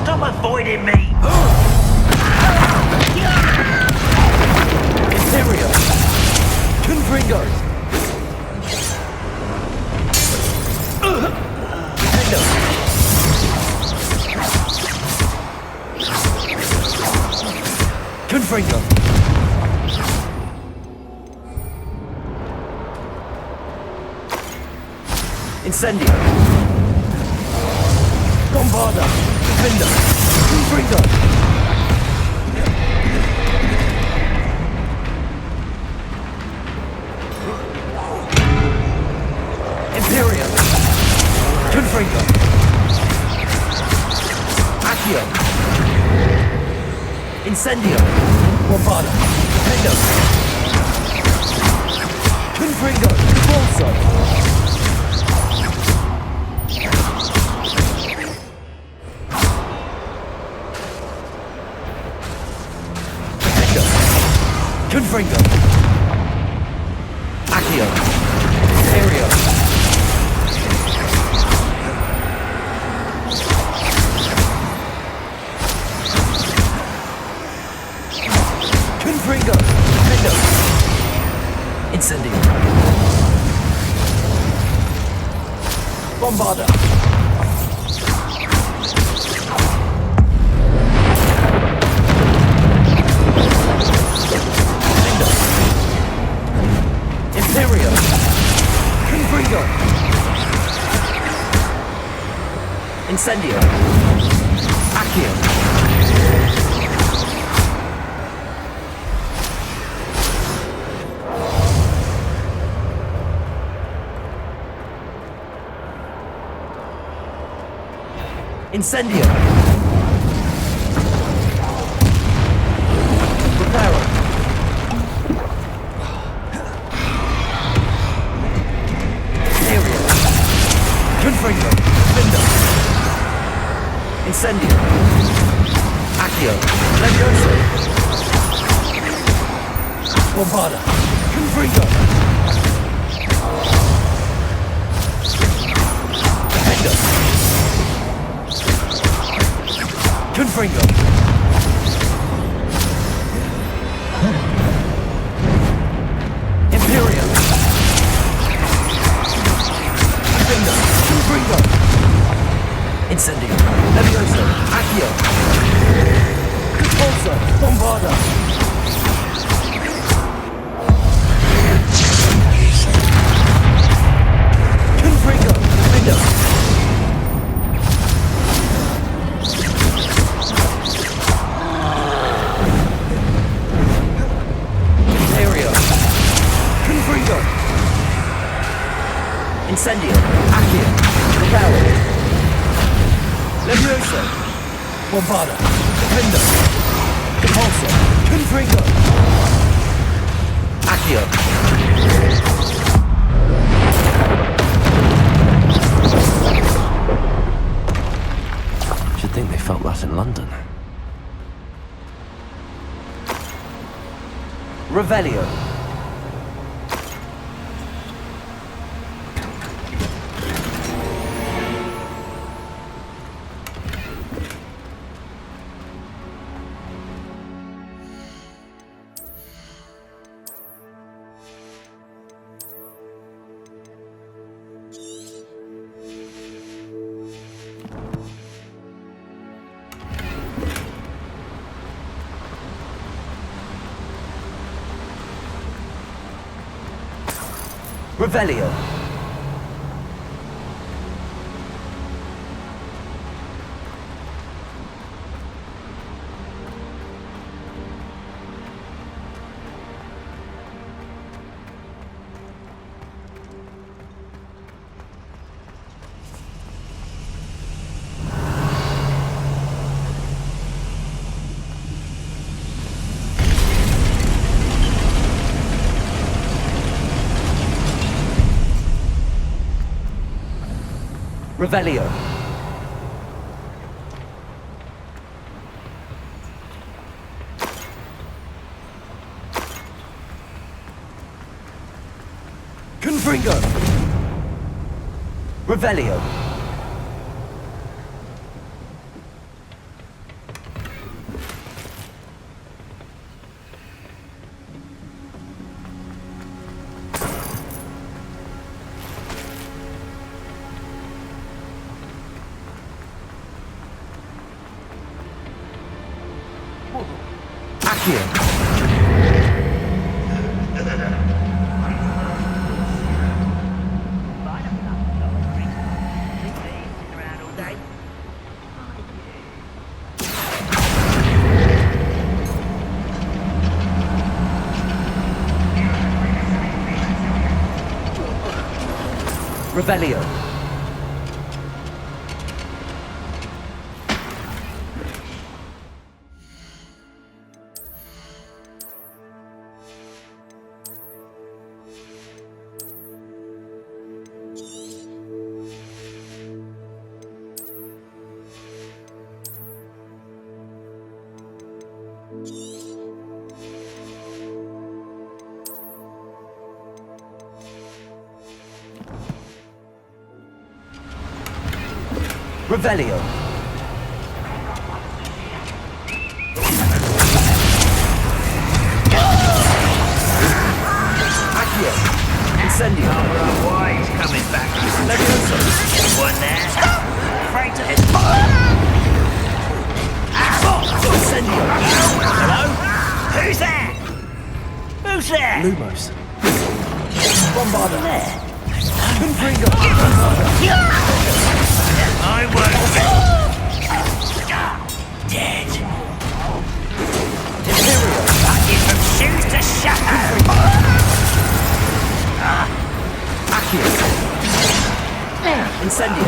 Speaker 6: Stop avoiding me.
Speaker 3: Imperio. Confringo. Confringo. Incendio. Bombarda. Defender. Confringo. Imperium. Confringo. Accio. Incendio. Bombarda. Defender. Confringo. Bolso. Confringo. Accio. Aereo. Confringo. Defendo. Incendio. Bombarda. Imperio. Confringo. Incendio. Accio. Incendio. Preparo. Aerial. Confringo. Defender. Incendio. Accio. Levioso. Bombarda. Confringo. Defender. Confringo. Imperium. Defender. Confringo. Incendio. Levioso. Accio. Expulso. Bombarda. Confringo. Defender. Confringo. Incendio. Accio. Reparo. Levioso. Bombarda. Defender. Repulso. Confringo. Accio. Should think they felt that in London. Revelio. Revelio. Revelio. Confringo. Revelio. Accio.
Speaker 12: Revelio. Revelio. Accio. Incendio.
Speaker 6: Why he's coming back?
Speaker 12: Levioso.
Speaker 6: One there. Afraid to
Speaker 12: Incendio.
Speaker 6: Hello? Who's there? Who's there?
Speaker 12: Lumos. Bombarda.
Speaker 6: There.
Speaker 12: Confringo.
Speaker 6: I work. Dead.
Speaker 12: Imperial.
Speaker 6: Fucking from shoes to shadow.
Speaker 12: Accio. Incendio.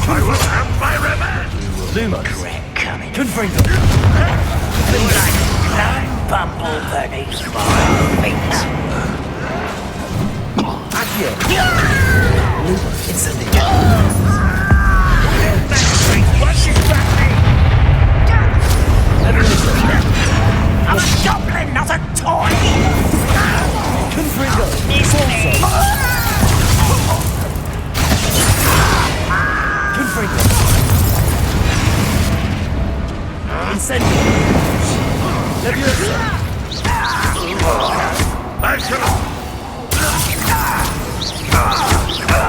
Speaker 5: I will have my revenge!
Speaker 12: Lumos.
Speaker 6: Correct coming.
Speaker 12: Confringo.
Speaker 6: Like blind bumble beneath my feet.
Speaker 12: Accio. Lumos. Incendio.
Speaker 6: What's his me?
Speaker 12: Levioso.
Speaker 6: I'm a goblin, not a toy.
Speaker 12: Confringo.
Speaker 6: Disney.
Speaker 12: Confringo. Incendio. Levioso.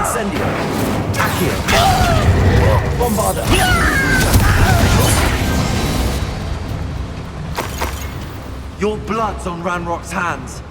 Speaker 12: Incendio. Accio. Bombarda. Your blood's on Ranrock's hands.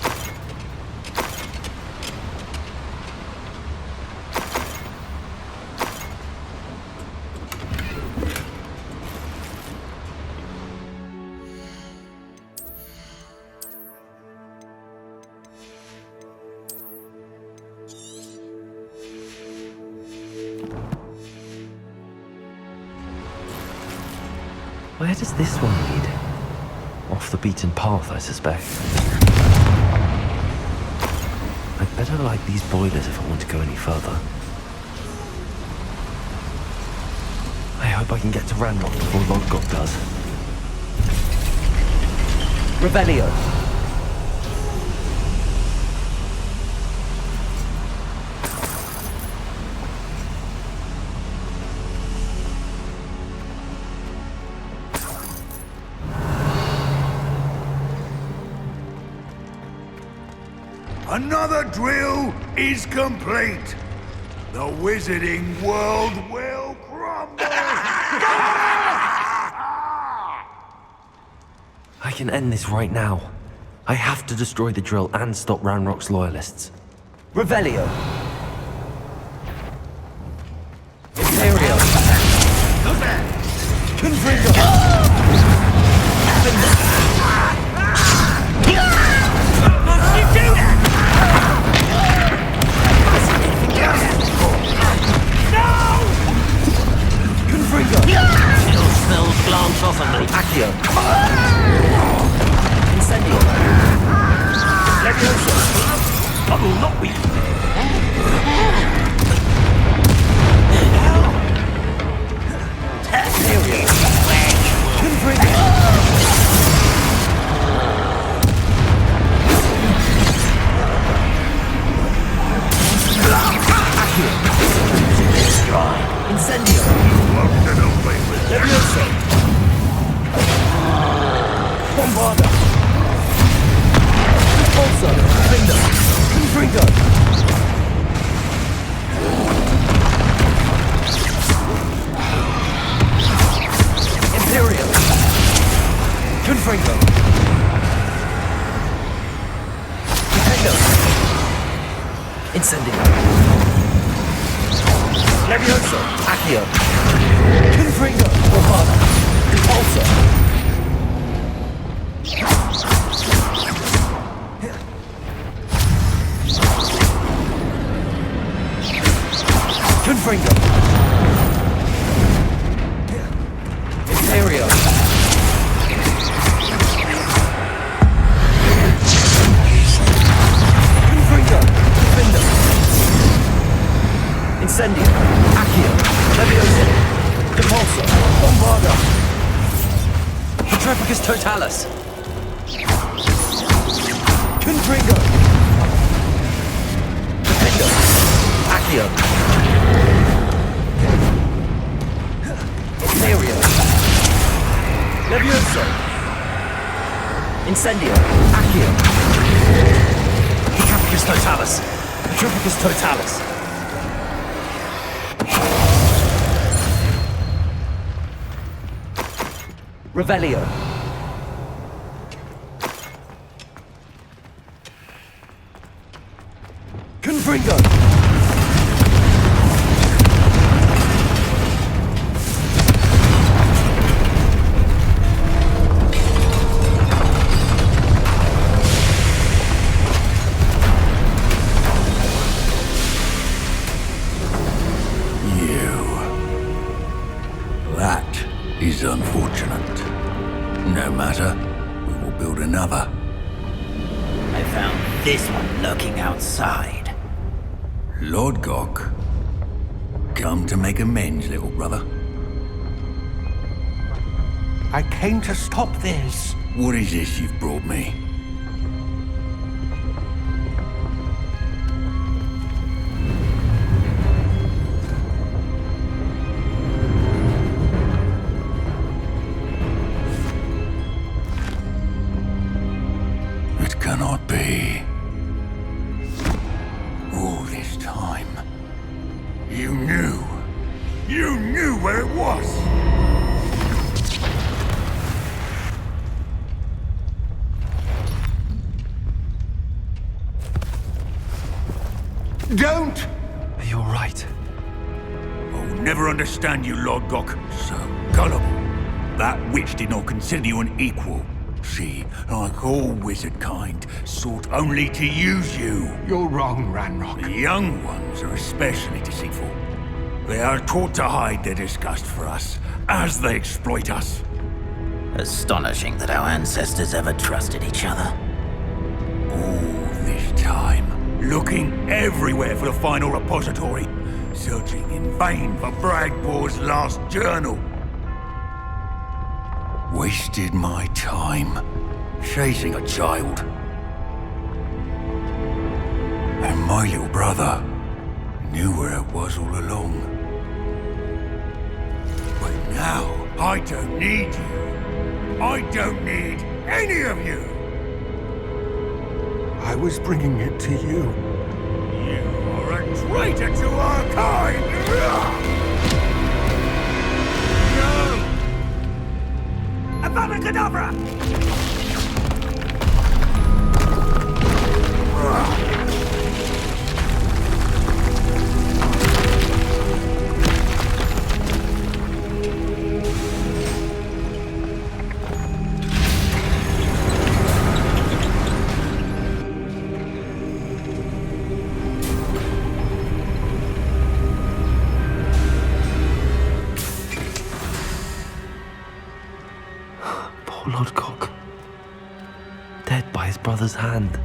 Speaker 12: Where does this one lead? Off the beaten path, I suspect. I'd better light these boilers if I want to go any further. I hope I can get to Ranrock before Lodgok does. Revelio.
Speaker 5: Another drill is complete. The wizarding world will crumble.
Speaker 3: I can end this right now. I have to destroy the drill and stop Ranrock's loyalists.
Speaker 12: Revelio. Imperial. Confringo.
Speaker 4: Glance off of me.
Speaker 12: Accio. Incendio. Levioso.
Speaker 6: I will not be.
Speaker 12: Confringo. Accio. Incendio. Levioso. Bombarda. Also, Confringo. Incendio. Levioso. Accio. Confringo. Bombarda. Repulsor. Confringo. Imperio. Confringo. Defender. Incendio. Accio. Levioso. Repulsor. Bombarda. Petrepicus Totalis. Confringo. Defender. Accio. Imperio. Levioso. Incendio. Accio. Petrepicus Totalis. Petrepicus Totalis. Revelio. Confringo.
Speaker 13: That is unfortunate. No matter, we will build another.
Speaker 14: I found this one lurking outside.
Speaker 13: Lord Gok, come to make amends, little brother.
Speaker 5: I came to stop this.
Speaker 13: What is this you've brought me? It cannot be. All this time, you knew. You knew where it was. Don't!
Speaker 12: You're right.
Speaker 13: I will never understand you, Lord Gok. So gullible. That witch did not consider you an equal. She, like all wizard kind, sought only to use you.
Speaker 5: You're wrong, Ranrock.
Speaker 13: The young ones are especially deceitful. They are taught to hide their disgust for us, as they exploit us.
Speaker 14: Astonishing that our ancestors ever trusted each other.
Speaker 13: All this time, looking everywhere for the final repository, searching in vain for Bragbor's last journal. Wasted my time, chasing a child. And my little brother knew where it was all along. But now, I don't need you. I don't need any of you.
Speaker 5: I was bringing it to you.
Speaker 13: You are a traitor to our kind! No! Avada Kedavra!
Speaker 12: Poor Lord Gok. Dead by his brother's hand.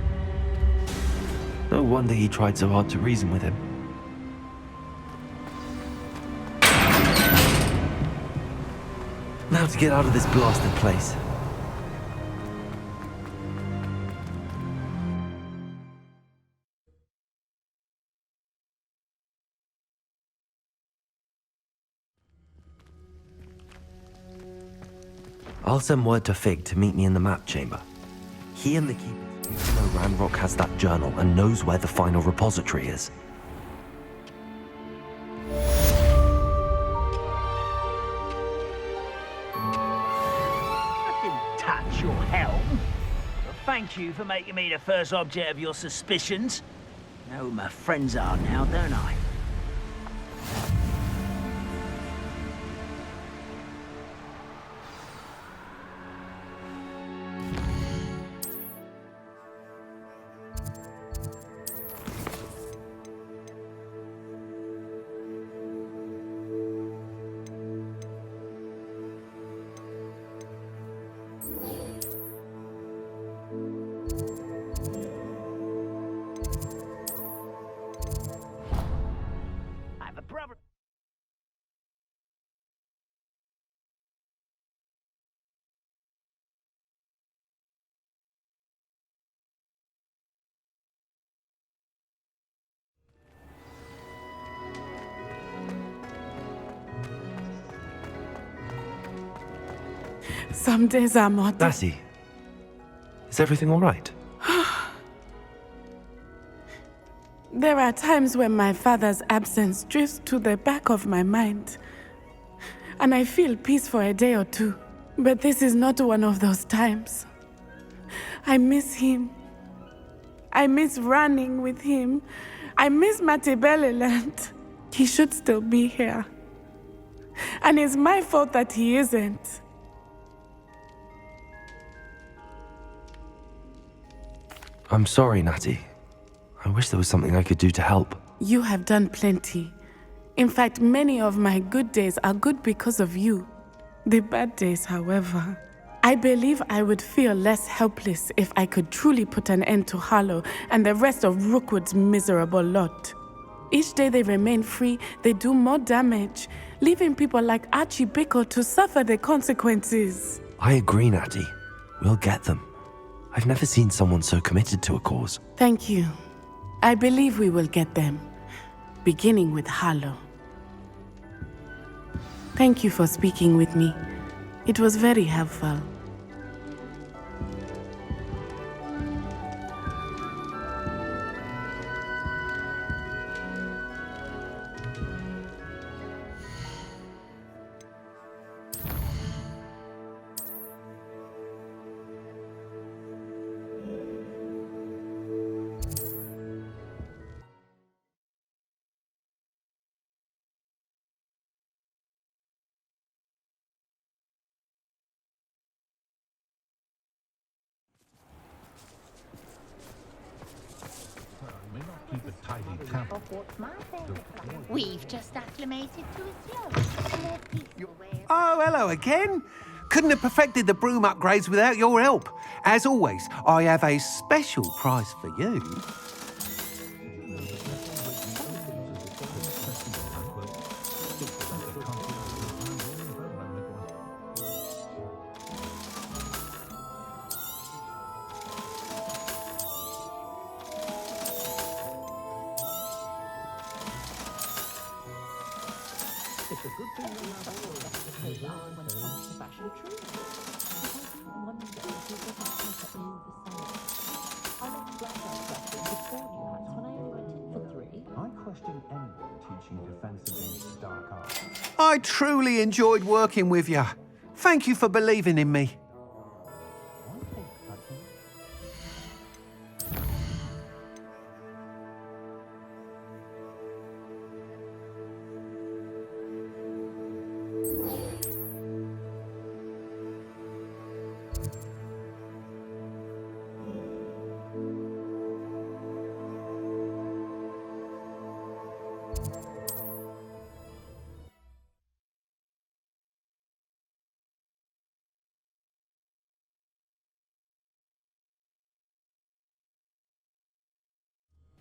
Speaker 12: No wonder he tried so hard to reason with him. Now to get out of this blasted place. I'll send word to Fig to meet me in the map chamber. He and the keepers know Ranrock has that journal and knows where the final repository is.
Speaker 6: I didn't touch your helm. But thank you for making me the first object of your suspicions. Know who my friends are now, don't I? I have a brother.
Speaker 8: Some days are more.
Speaker 3: Lassie, is everything all right?
Speaker 8: There are times when my father's absence drifts to the back of my mind, and I feel peace for a day or two. But this is not one of those times. I miss him. I miss running with him. I miss Matibeleland. He should still be here. And it's my fault that he isn't.
Speaker 3: I'm sorry, Natty. I wish there was something I could do to help.
Speaker 8: You have done plenty. In fact, many of my good days are good because of you. The bad days, however, I believe I would feel less helpless if I could truly put an end to Harlow and the rest of Rookwood's miserable lot. Each day they remain free, they do more damage, leaving people like Archie Bickle to suffer the consequences.
Speaker 3: I agree, Natty. We'll get them. I've never seen someone so committed to a cause.
Speaker 8: Thank you. I believe we will get them, beginning with Harlow. Thank you for speaking with me. It was very helpful.
Speaker 15: We've just acclimated to its low.
Speaker 16: Oh, hello again. Couldn't have perfected the broom upgrades without your help. As always, I have a special prize for you. I truly enjoyed working with you. Thank you for believing in me.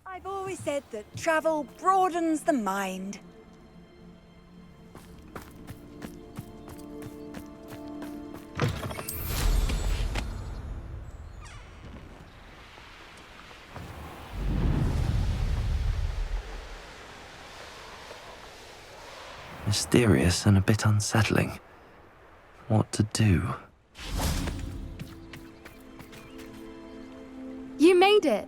Speaker 17: I've always said that travel broadens the mind.
Speaker 3: Mysterious and a bit unsettling. What to do?
Speaker 11: You made it.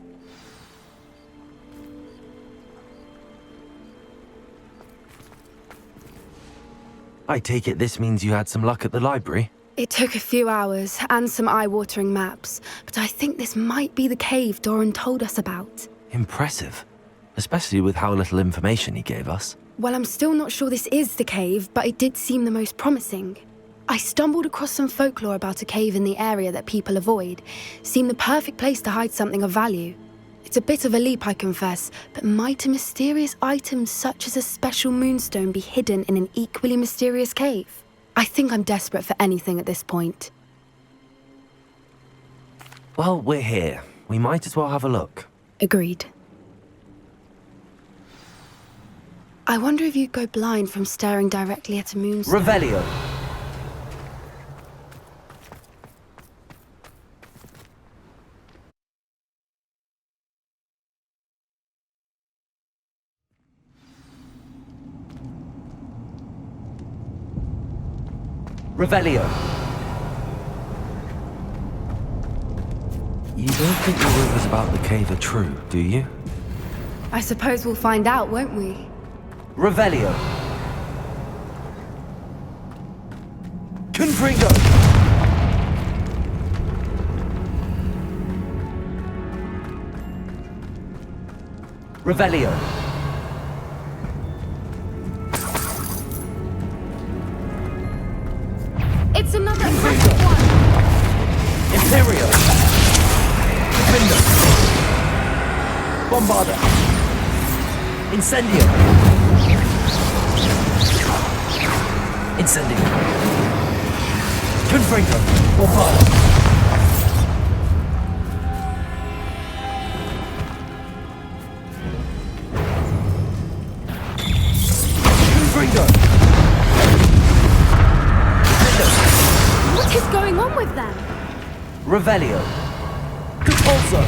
Speaker 3: I take it this means you had some luck at the library?
Speaker 11: It took a few hours and some eye-watering maps, but I think this might be the cave Doran told us about.
Speaker 3: Impressive. especially with how little information he gave us.
Speaker 11: Well, I'm still not sure this is the cave, but it did seem the most promising. I stumbled across some folklore about a cave in the area that people avoid. Seemed the perfect place to hide something of value. It's a bit of a leap, I confess, but might a mysterious item such as a special moonstone be hidden in an equally mysterious cave? I think I'm desperate for anything at this point.
Speaker 3: Well, we're here. We might as well have a look.
Speaker 11: Agreed. I wonder if you'd go blind from staring directly at a moonstone.
Speaker 3: Revelio. Revelio. You don't think the rumors about the cave are true, do you?
Speaker 11: I suppose we'll find out, won't we?
Speaker 3: Revelio. Confringo. Revelio.
Speaker 11: It's another impressive one!
Speaker 3: Imperio. Defender. Bombarda. Incendio. Incendio. Confringo. Bombarda. Confringo.
Speaker 11: What is going on with them?
Speaker 3: Revelio. Depulso.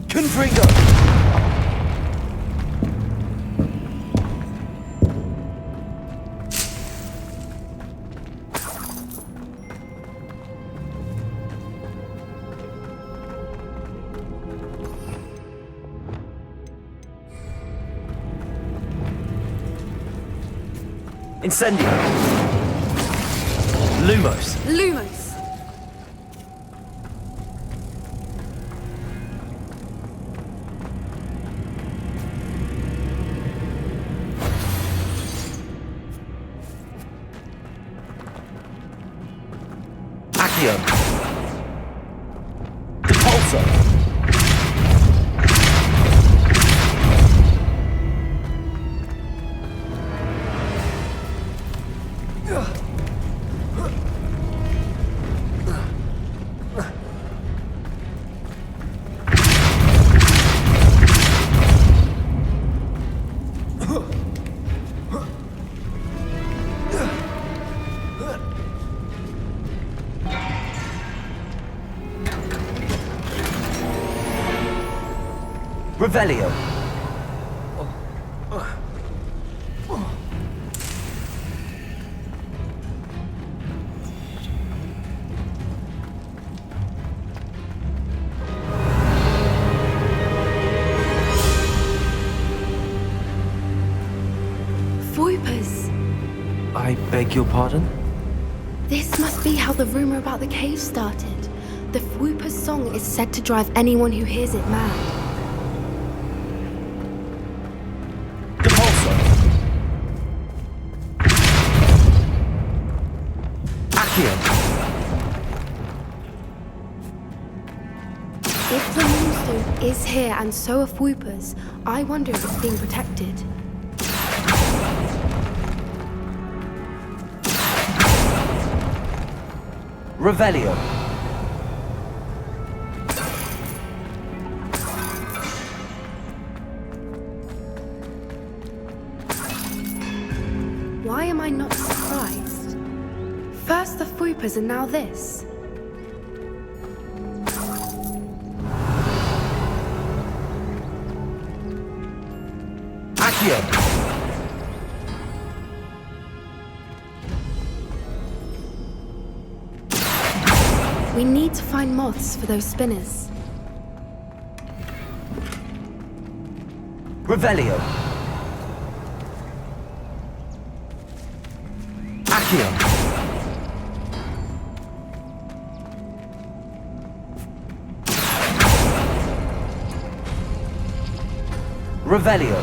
Speaker 3: Confringo. Incendio. Lumos.
Speaker 11: Lumos.
Speaker 3: Accio. Depulso. Revelio.
Speaker 11: Voipers.
Speaker 3: I beg your pardon?
Speaker 11: This must be how the rumor about the cave started. The Whooper's song is said to drive anyone who hears it mad.
Speaker 3: Depulso. Accio.
Speaker 11: If the moonstone is here and so are Whoopers, I wonder if it's being protected.
Speaker 3: Revelio.
Speaker 11: Why am I not surprised? First the Whoopers and now this.
Speaker 3: Accio.
Speaker 11: We need to find moths for those spinners.
Speaker 3: Revelio. Accio. Revelio.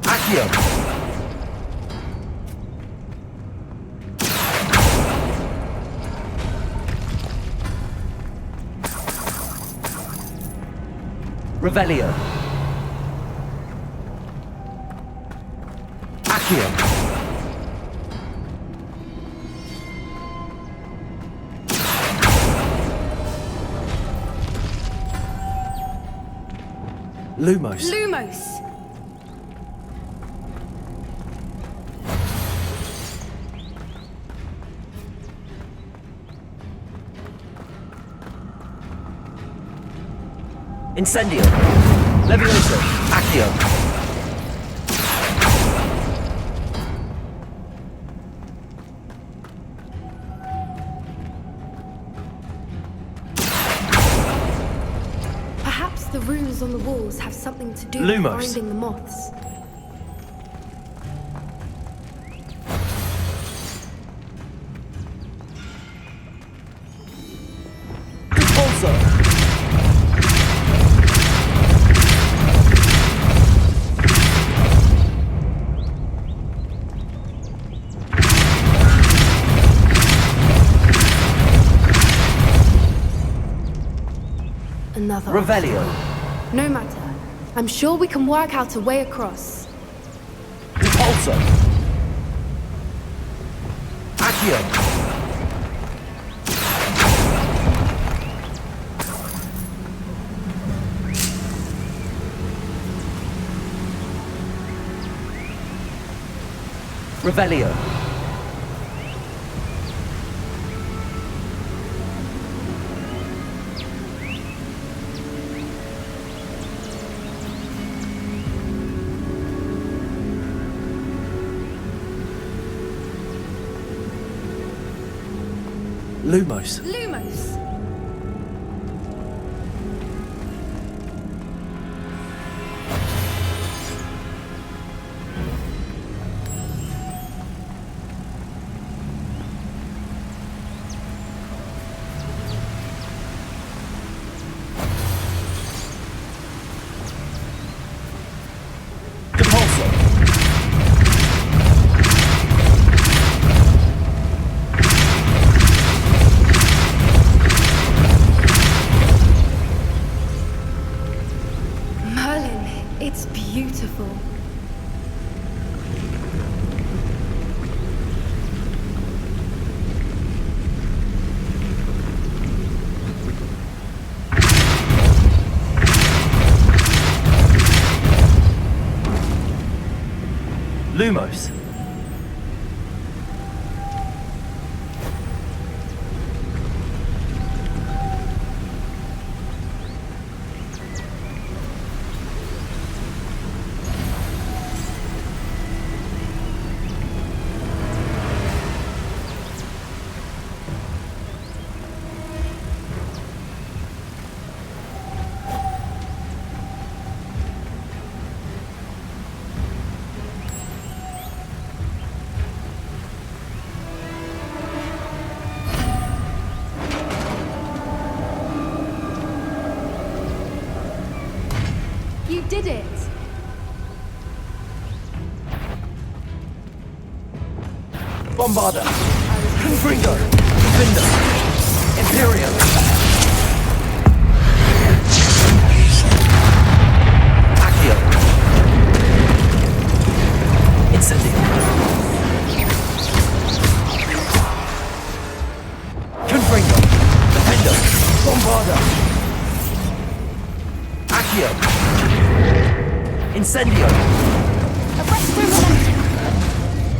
Speaker 3: Accio. Revelio. Accio. Lumos.
Speaker 11: Lumos!
Speaker 3: Incendio. Levioso. Accio.
Speaker 11: Perhaps the runes on the walls have something to do
Speaker 3: Lumos.
Speaker 11: with finding the moths.
Speaker 3: Repulso.
Speaker 11: Another.
Speaker 3: Revelio.
Speaker 11: No matter. I'm sure we can work out a way across.
Speaker 3: Repulso. Accio. Revelio. Lumos.
Speaker 11: Lumos!
Speaker 3: Repulso.
Speaker 11: Merlin, it's beautiful.
Speaker 3: Lumos.
Speaker 11: You did it!
Speaker 3: Bombarda. Confringo. Defender. Imperium. Accio. Incendio. Confringo. Defender. Bombarda. Accio. Incendio.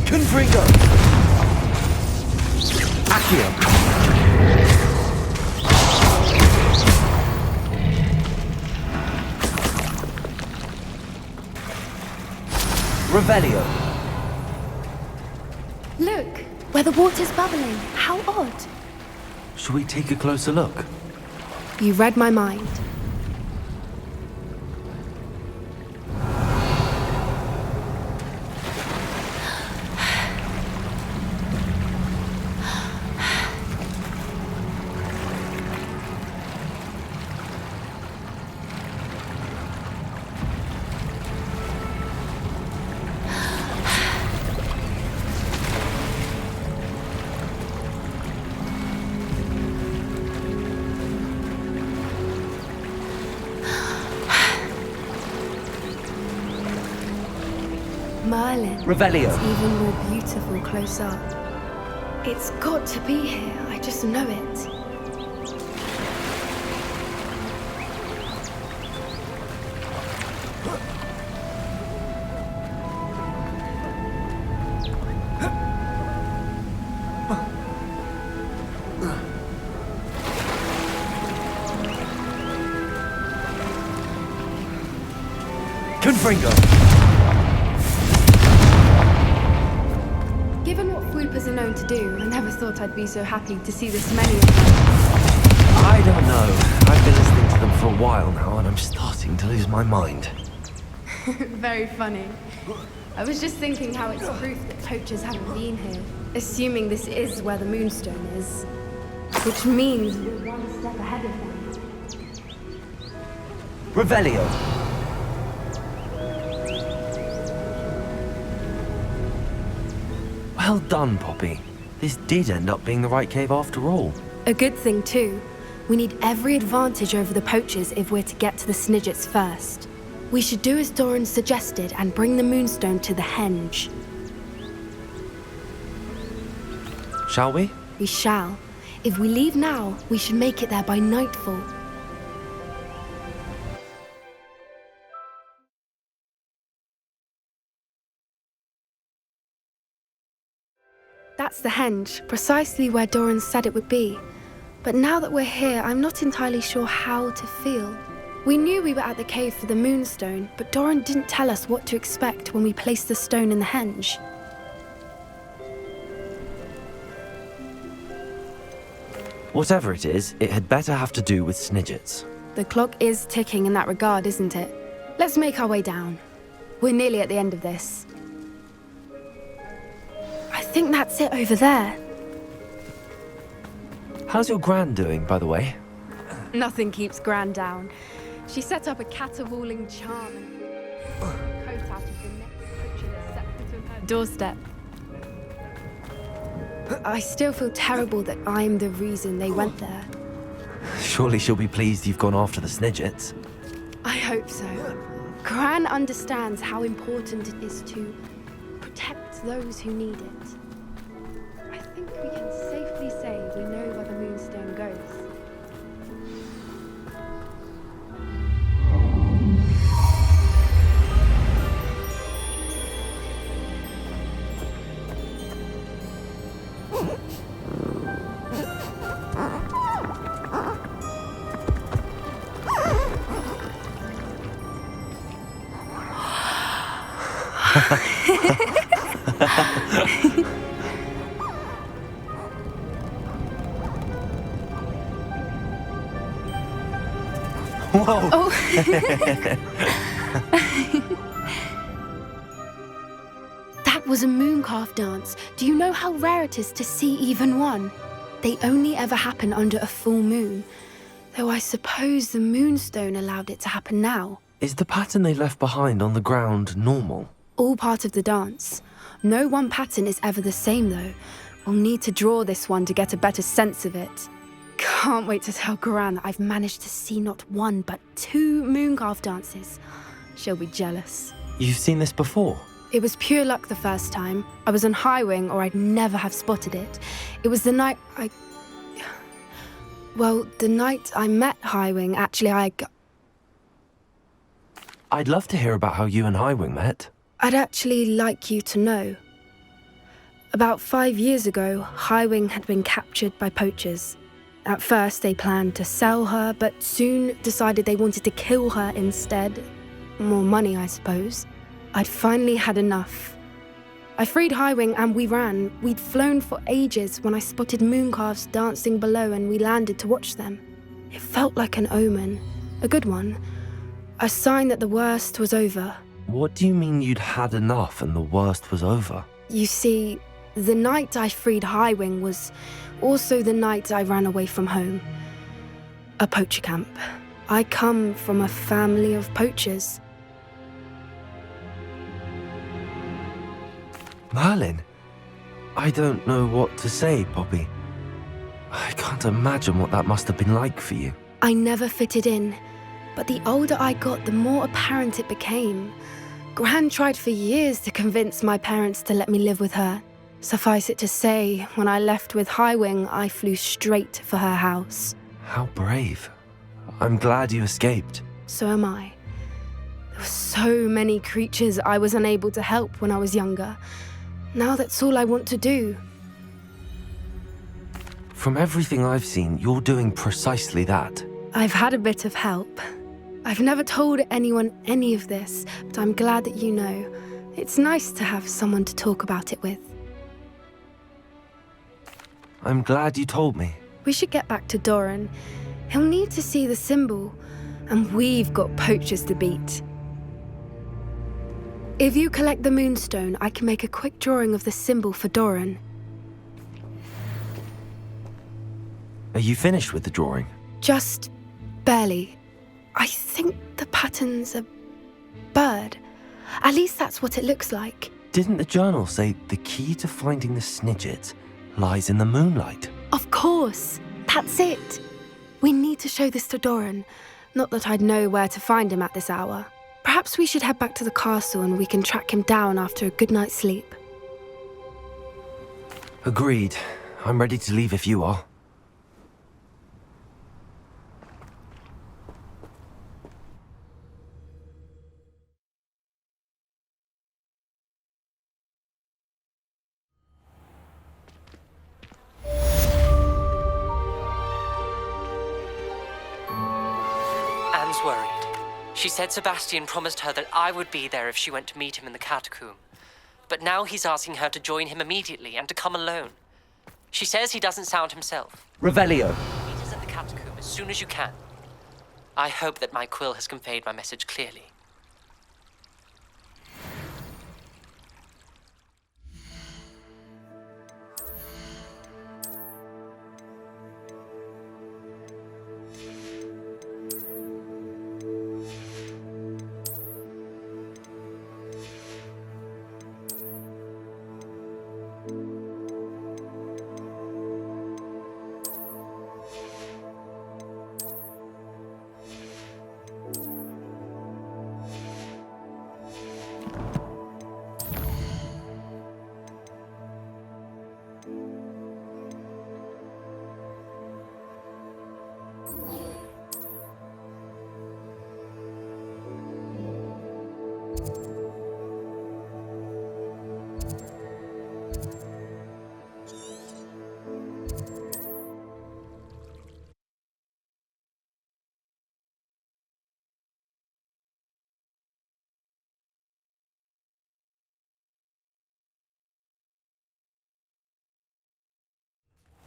Speaker 3: Confringo. Accio. Revelio.
Speaker 11: Look, where the water's bubbling. How odd.
Speaker 3: Should we take a closer look?
Speaker 11: You read my mind. Merlin.
Speaker 3: Revelio.
Speaker 11: It's even more beautiful close up. It's got to be here. I just know it.
Speaker 3: Confringo!
Speaker 11: Given what floopers are known to do, I never thought I'd be so happy to see this many of them.
Speaker 3: I don't know. I've been listening to them for a while now, and I'm starting to lose my mind.
Speaker 11: Very funny. I was just thinking how it's proof that poachers haven't been here, assuming this is where the Moonstone is. Which means we're one step ahead of them.
Speaker 3: Revelio! Well done, Poppy. This did end up being the right cave after all.
Speaker 11: A good thing, too. We need every advantage over the poachers if we're to get to the Snidgets first. We should do as Doran suggested and bring the Moonstone to the henge.
Speaker 3: Shall we?
Speaker 11: We shall. If we leave now, we should make it there by nightfall. That's the henge, precisely where Doran said it would be. But now that we're here, I'm not entirely sure how to feel. We knew we were at the cave for the Moonstone, but Doran didn't tell us what to expect when we placed the stone in the henge.
Speaker 3: Whatever it is, it had better have to do with Snidgets.
Speaker 11: The clock is ticking in that regard, isn't it? Let's make our way down. We're nearly at the end of this. I think that's it over there.
Speaker 3: How's your gran doing, by the way?
Speaker 11: Nothing keeps Gran down. She set up a caterwauling charm and coat out of the next picture that's set foot on her doorstep. I still feel terrible that I'm the reason they went there.
Speaker 3: Surely she'll be pleased you've gone after the Snidgets.
Speaker 11: I hope so. Gran understands how important it is to protect those who need it. I think we can safely say we know where the Moonstone goes.
Speaker 3: Whoa!
Speaker 11: Oh. That was a mooncalf dance. Do you know how rare it is to see even one? They only ever happen under a full moon. Though I suppose the Moonstone allowed it to happen now.
Speaker 3: Is the pattern they left behind on the ground normal?
Speaker 11: All part of the dance. No one pattern is ever the same, though. We'll need to draw this one to get a better sense of it. Can't wait to tell Gran that I've managed to see not one, but 2 mooncalf dances. She'll be jealous.
Speaker 3: You've seen this before?
Speaker 11: It was pure luck the first time. I was on Highwing, or I'd never have spotted it. It was the night the night I met Highwing, actually,
Speaker 3: I'd love to hear about how you and Highwing met.
Speaker 11: I'd actually like you to know. About 5 years ago, Highwing had been captured by poachers. At first, they planned to sell her, but soon decided they wanted to kill her instead. More money, I suppose. I'd finally had enough. I freed Highwing and we ran. We'd flown for ages when I spotted mooncalves dancing below and we landed to watch them. It felt like an omen. A good one. A sign that the worst was over.
Speaker 3: What do you mean you'd had enough and the worst was over?
Speaker 11: You see, the night I freed Highwing was also the night I ran away from home. A poacher camp. I come from a family of poachers.
Speaker 3: Merlin? I don't know what to say, Poppy. I can't imagine what that must have been like for you.
Speaker 11: I never fitted in, but the older I got, the more apparent it became. Gran tried for years to convince my parents to let me live with her. Suffice it to say, when I left with Highwing, I flew straight for her house.
Speaker 3: How brave. I'm glad you escaped.
Speaker 11: So am I. There were so many creatures I was unable to help when I was younger. Now that's all I want to do.
Speaker 3: From everything I've seen, you're doing precisely that.
Speaker 11: I've had a bit of help. I've never told anyone any of this, but I'm glad that you know. It's nice to have someone to talk about it with.
Speaker 3: I'm glad you told me.
Speaker 11: We should get back to Doran. He'll need to see the symbol, and we've got poachers to beat. If you collect the moonstone, I can make a quick drawing of the symbol for Doran.
Speaker 3: Are you finished with the drawing?
Speaker 11: Just barely. I think the pattern's a bird. At least that's what it looks like.
Speaker 3: Didn't the journal say the key to finding the Snidget lies in the moonlight?
Speaker 11: Of course. That's it. We need to show this to Doran. Not that I'd know where to find him at this hour. Perhaps we should head back to the castle and we can track him down after a good night's sleep.
Speaker 3: Agreed. I'm ready to leave if you are.
Speaker 18: Anne's worried. She said Sebastian promised her that I would be there if she went to meet him in the catacomb. But now he's asking her to join him immediately and to come alone. She says he doesn't sound himself.
Speaker 19: Revelio.
Speaker 18: Meet us at the catacomb as soon as you can. I hope that my quill has conveyed my message clearly.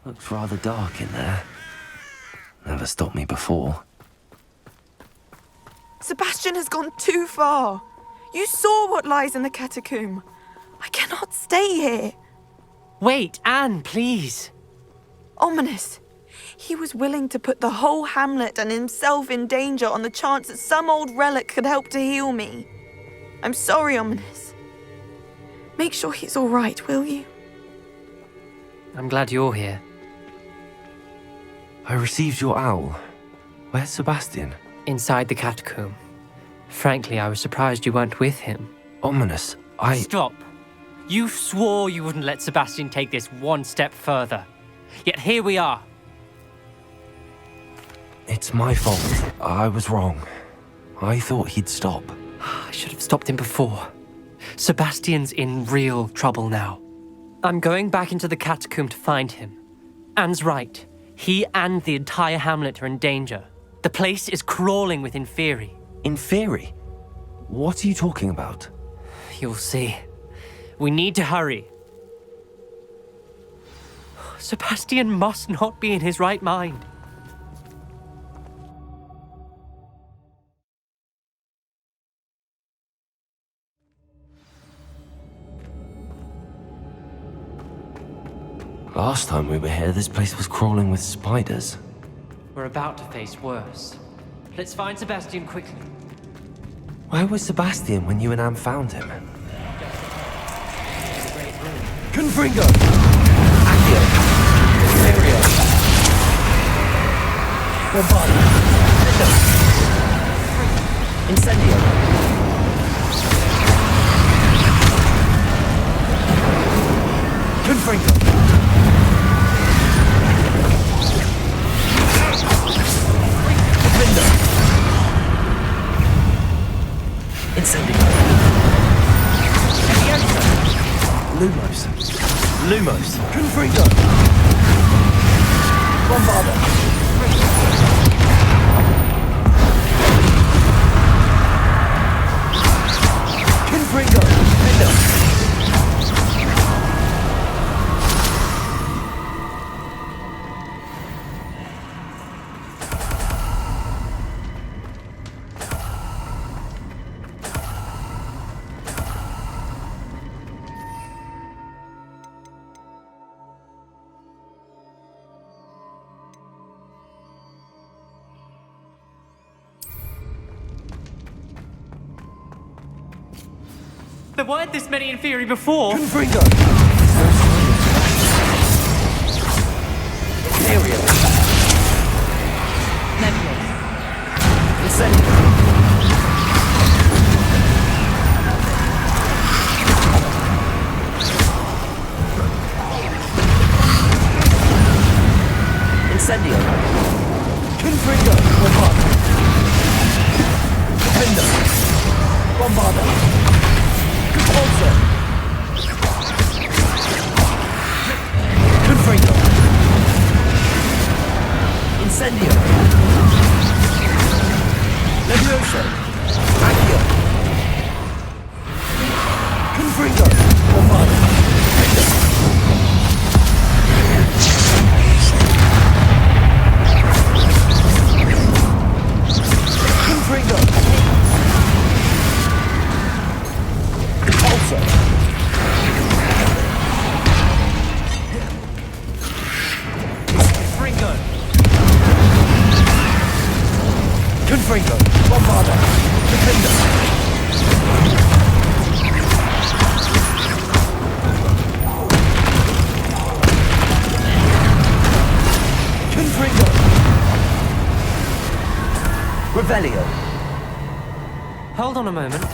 Speaker 3: Looks rather dark in there. Never stopped me before.
Speaker 1: Sebastian has gone too far. You saw what lies in the catacomb. I cannot stay here.
Speaker 18: Wait, Anne, please.
Speaker 1: Ominous. He was willing to put the whole hamlet and himself in danger on the chance that some old relic could help to heal me. I'm sorry, Ominous. Make sure he's all right, will you?
Speaker 18: I'm glad you're here.
Speaker 3: I received your owl. Where's Sebastian?
Speaker 18: Inside the catacomb. Frankly, I was surprised you weren't with him.
Speaker 3: Ominous,
Speaker 18: Stop. You swore you wouldn't let Sebastian take this one step further. Yet here we are.
Speaker 3: It's my fault. I was wrong. I thought he'd stop.
Speaker 18: I should have stopped him before. Sebastian's in real trouble now. I'm going back into the catacomb to find him. Anne's right. He and the entire hamlet are in danger. The place is crawling with Inferi.
Speaker 3: Inferi? What are you talking about?
Speaker 18: You'll see. We need to hurry. Sebastian must not be in his right mind.
Speaker 3: Last time we were here, this place was crawling with spiders.
Speaker 18: We're about to face worse. Let's find Sebastian quickly.
Speaker 3: Where was Sebastian when you and Anne found him?
Speaker 19: Confringo! Accio! Imperio! Bombarda! Incendio! Confringo. Defender. Incendio. Lumos. Lumos. Confringo. Bombarda. Confringo. Defender.
Speaker 18: There weren't this many in theory before.
Speaker 19: Confringo. Area. Nebula. Incendio. Incendio. Confringo. Bombarda. Defender. Bombarda. Also. Confringo. Incendio. Levioso. Accio. Confringo. Bombarda. Confringo. Also. Confringo. Confringo. Bombarda. Defender. Confringo. Revelio.
Speaker 18: Hold on a moment.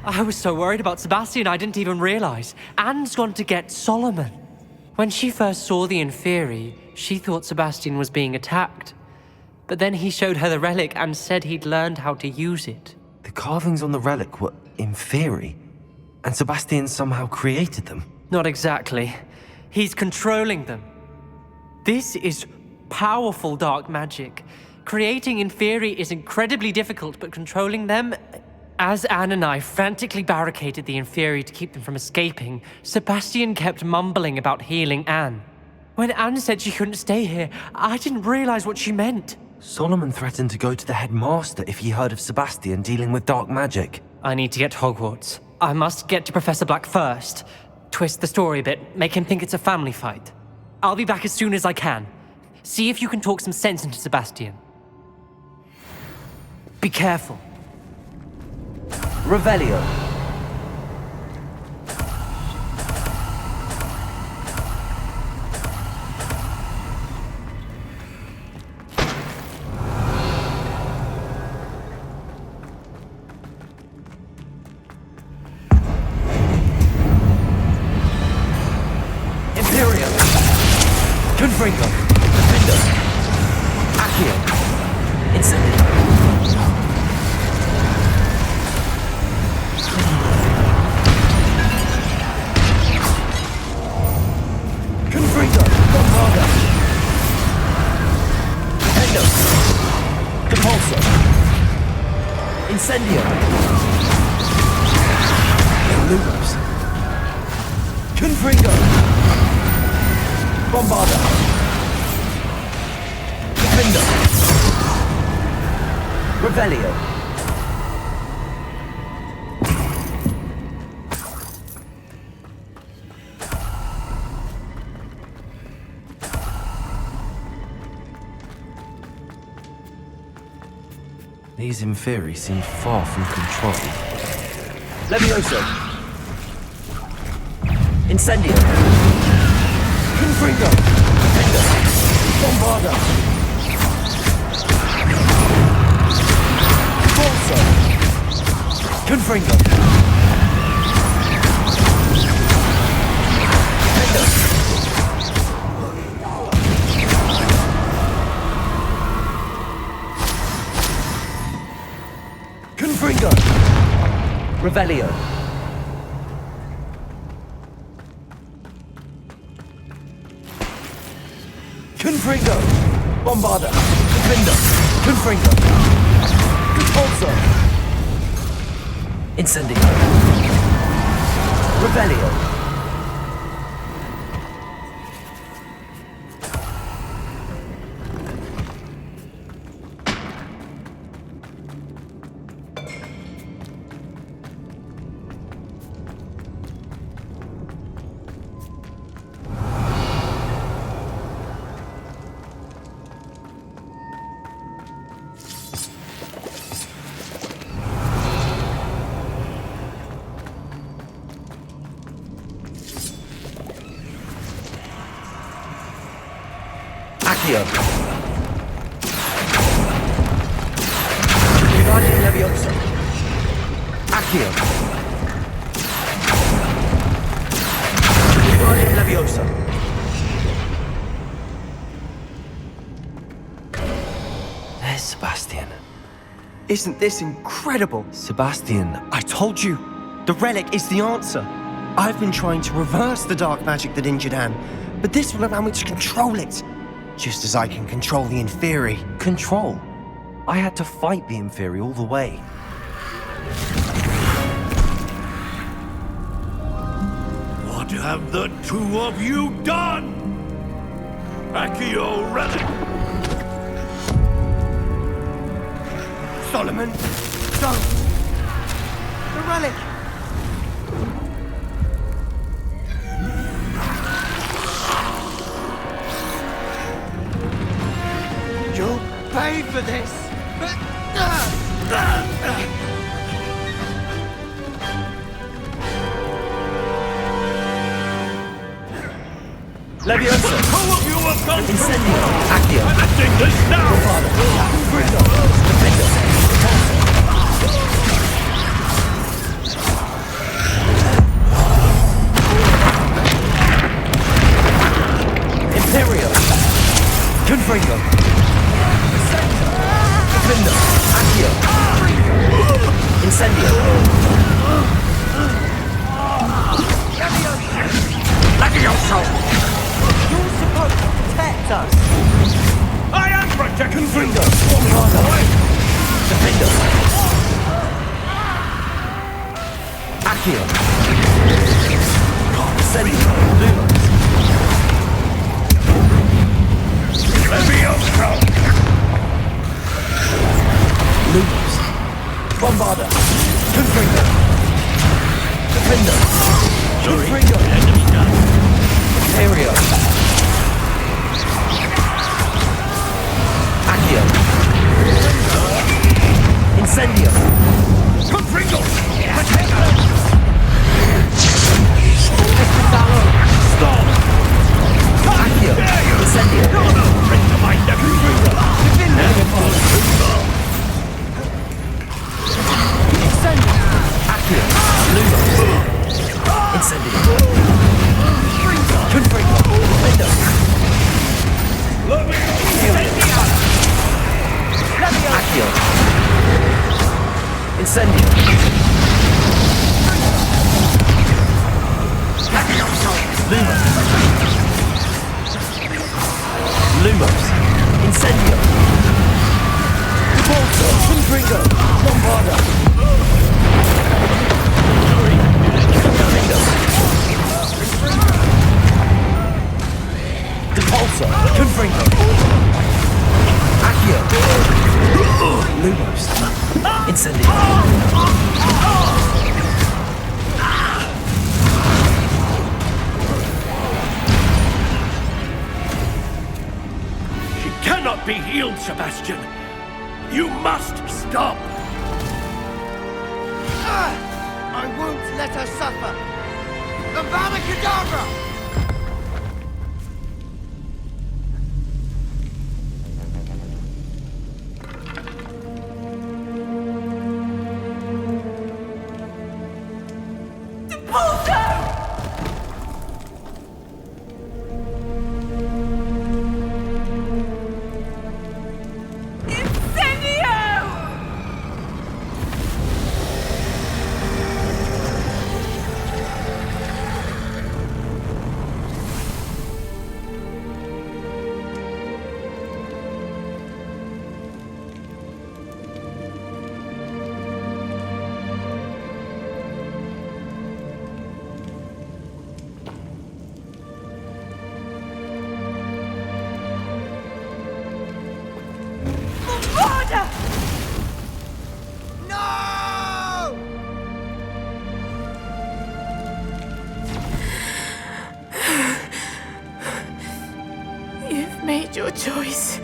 Speaker 18: I was so worried about Sebastian I didn't even realize. Anne's gone to get Solomon. When she first saw the Inferi, she thought Sebastian was being attacked. But then he showed her the relic and said he'd learned how to use it.
Speaker 3: The carvings on the relic were Inferi, and Sebastian somehow created them.
Speaker 18: Not exactly. He's controlling them. This is powerful dark magic. Creating Inferi is incredibly difficult, but controlling them... As Anne and I frantically barricaded the Inferi to keep them from escaping, Sebastian kept mumbling about healing Anne. When Anne said she couldn't stay here, I didn't realize what she meant.
Speaker 3: Solomon threatened to go to the headmaster if he heard of Sebastian dealing with dark magic.
Speaker 18: I need to get to Hogwarts. I must get to Professor Black first. Twist the story a bit, make him think it's a family fight. I'll be back as soon as I can. See if you can talk some sense into Sebastian. Be careful.
Speaker 19: Revelio. Imperium. Confringo. Defender. Accio. Incendio. Confringo. Bombarda. Defendo. Depulso. Incendio. Lumos. Confringo. Bombarda. Defender. Revelio.
Speaker 3: These Inferi seemed far from control.
Speaker 19: Levioso. Incendio. Confringo. Defender. Bombarda. Bolso. Confringo. Revelio. Confringo. Bombarda. Defender. Confringo. Repulsor. Incendio. Revelio. Accio. Guardian Leviosa. Accio. Guardian Leviosa.
Speaker 12: There's Sebastian.
Speaker 2: Isn't this incredible?
Speaker 12: Sebastian.
Speaker 2: I told you, the relic is the answer. I've been trying to reverse the dark magic that injured Anne, but this will allow me to control it. Just as I can control the Inferi.
Speaker 12: Control? I had to fight the Inferi all the way.
Speaker 13: What have the two of you done? Accio relic!
Speaker 2: Solomon, don't! The relic! You'll pay for this!
Speaker 19: Leviosa.
Speaker 13: Who of you have come
Speaker 19: Incendio. Accio.
Speaker 13: Acting this now!
Speaker 19: Imperio. Confringo. Defender. Accio. Incendio.
Speaker 13: Leviosa!
Speaker 19: You're supposed to protect us.
Speaker 13: I am protecting
Speaker 19: Confringo. Defender. Accio. Incendio.
Speaker 13: Leviosa!
Speaker 19: Lumos. Bombarda. Confringo. Defender. Confringo. Imperio. Accio. Incendio.
Speaker 13: Confringo!
Speaker 19: Stop! Accio. Incendio.
Speaker 13: Bring to my neck!
Speaker 19: Accio. Lumos. Incendio. Confringo. Defender. Accio. Incendio. Lumos. Lumos. Incendio. Repulsor. Confringo. Bombarda. Confringo. Repulsor. Confringo. Accio. Lumos. Incendio.
Speaker 13: She cannot be healed, Sebastian. You must stop.
Speaker 2: I won't let her suffer! Avada Kedavra!
Speaker 1: made your choice.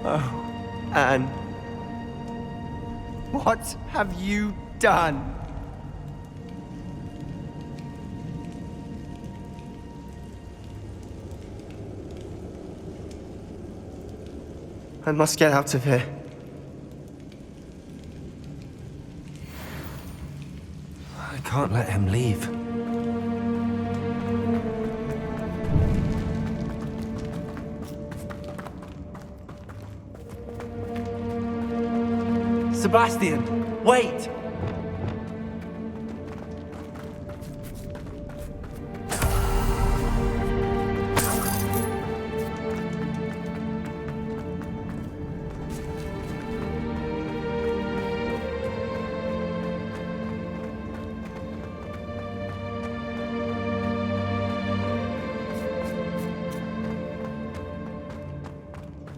Speaker 2: Oh, Anne. What have you done? I must get out of here.
Speaker 3: I can't let him leave. Sebastian, wait!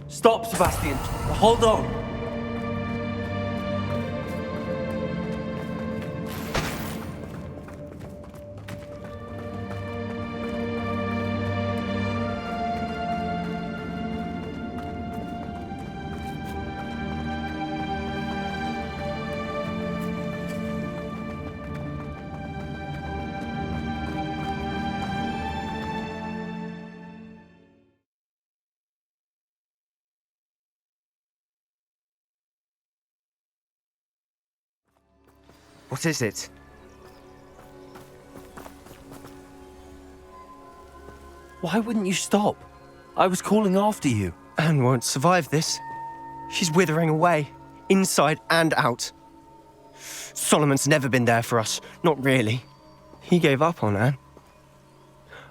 Speaker 3: Stop, Sebastian. Hold on.
Speaker 2: What is it?
Speaker 3: Why wouldn't you stop? I was calling after you.
Speaker 2: Anne won't survive this. She's withering away, inside and out. Solomon's never been there for us, not really. He gave up on Anne.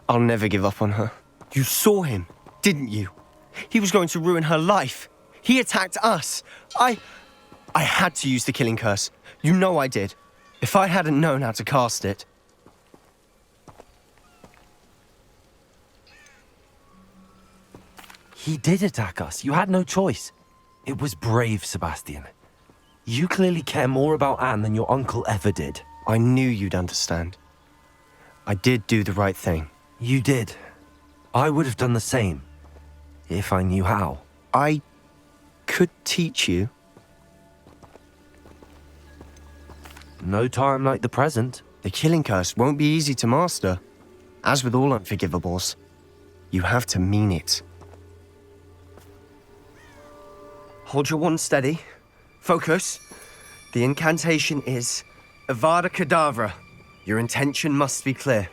Speaker 2: I'll never give up on her. You saw him, didn't you? He was going to ruin her life. He attacked us. I had to use the killing curse. You know I did. If I hadn't known how to cast it...
Speaker 3: He did attack us. You had no choice. It was brave, Sebastian. You clearly care more about Anne than your uncle ever did.
Speaker 2: I knew you'd understand. I did do the right thing.
Speaker 3: You did. I would have done the same, if I knew how.
Speaker 2: I could teach you.
Speaker 3: No time like the present.
Speaker 2: The killing curse won't be easy to master. As with all unforgivables, you have to mean it. Hold your wand steady. Focus. The incantation is Avada Kedavra. Your intention must be clear.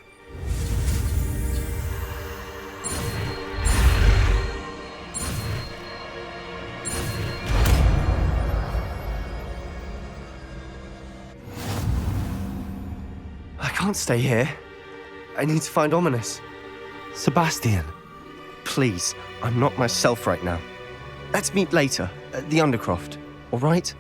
Speaker 2: I can't stay here. I need to find Ominous.
Speaker 3: Sebastian.
Speaker 2: Please, I'm not myself right now. Let's meet later at the Undercroft, all right?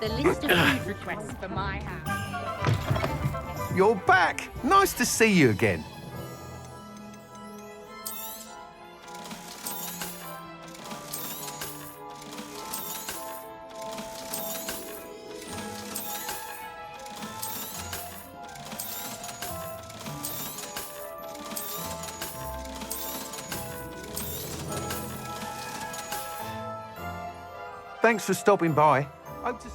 Speaker 15: the list of food requests for my house.
Speaker 16: You're back. Nice to see you again. Thanks for stopping by. Hope to...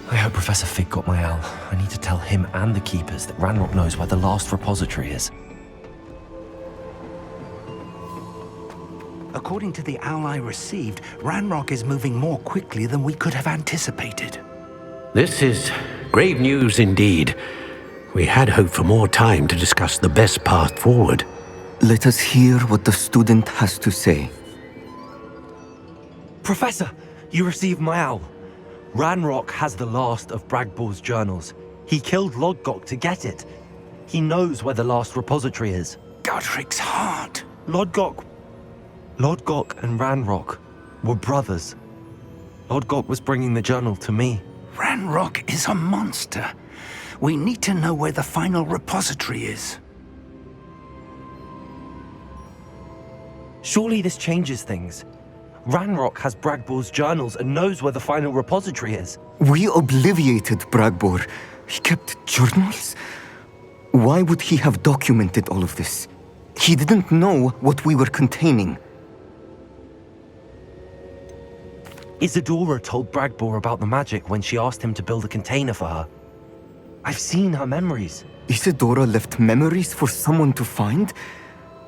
Speaker 3: I hope Professor Fig got my owl. I need to tell him and the Keepers that Ranrock knows where the last repository is.
Speaker 6: According to the owl I received, Ranrock is moving more quickly than we could have anticipated.
Speaker 7: This is grave news indeed. We had hoped for more time to discuss the best path forward.
Speaker 20: Let us hear what the student has to say.
Speaker 3: Professor, you received my owl. Ranrock has the last of Bragbor's journals. He killed Lodgok to get it. He knows where the last repository is.
Speaker 6: Godric's heart.
Speaker 3: Lodgok and Ranrock were brothers. Lodgok was bringing the journal to me.
Speaker 6: Ranrock is a monster. We need to know where the final repository is.
Speaker 3: Surely this changes things. Ranrock has Bragbor's journals and knows where the final repository is.
Speaker 20: We obliviated Bragbor. He kept journals? Why would he have documented all of this? He didn't know what we were containing.
Speaker 3: Isadora told Bragbor about the magic when she asked him to build a container for her. I've seen her memories.
Speaker 20: Isadora left memories for someone to find?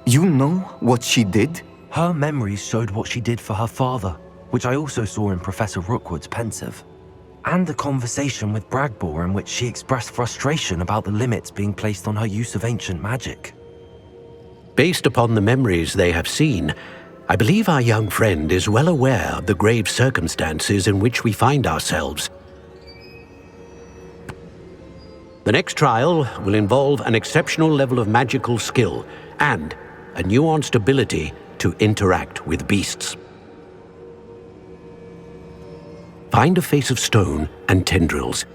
Speaker 20: You know what she did?
Speaker 3: Her memories showed what she did for her father, which I also saw in Professor Rookwood's pensive. And a conversation with Bragbor in which she expressed frustration about the limits being placed on her use of ancient magic.
Speaker 7: Based upon the memories they have seen, I believe our young friend is well aware of the grave circumstances in which we find ourselves. The next trial will involve an exceptional level of magical skill and a nuanced ability to interact with beasts. Find a face of stone and tendrils.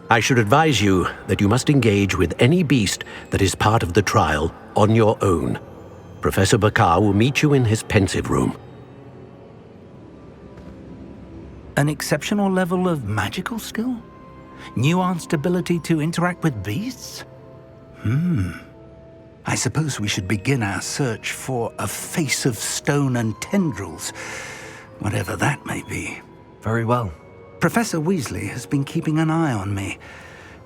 Speaker 7: I should advise you that you must engage with any beast that is part of the trial on your own. Professor Bakar will meet you in his pensive room.
Speaker 6: An exceptional level of magical skill? Nuanced ability to interact with beasts? I suppose we should begin our search for a face of stone and tendrils, whatever that may be.
Speaker 3: Very well.
Speaker 6: Professor Weasley has been keeping an eye on me.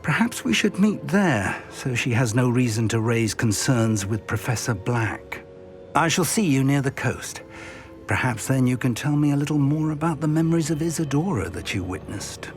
Speaker 6: Perhaps we should meet there, so she has no reason to raise concerns with Professor Black. I shall see you near the coast. Perhaps then you can tell me a little more about the memories of Isadora that you witnessed.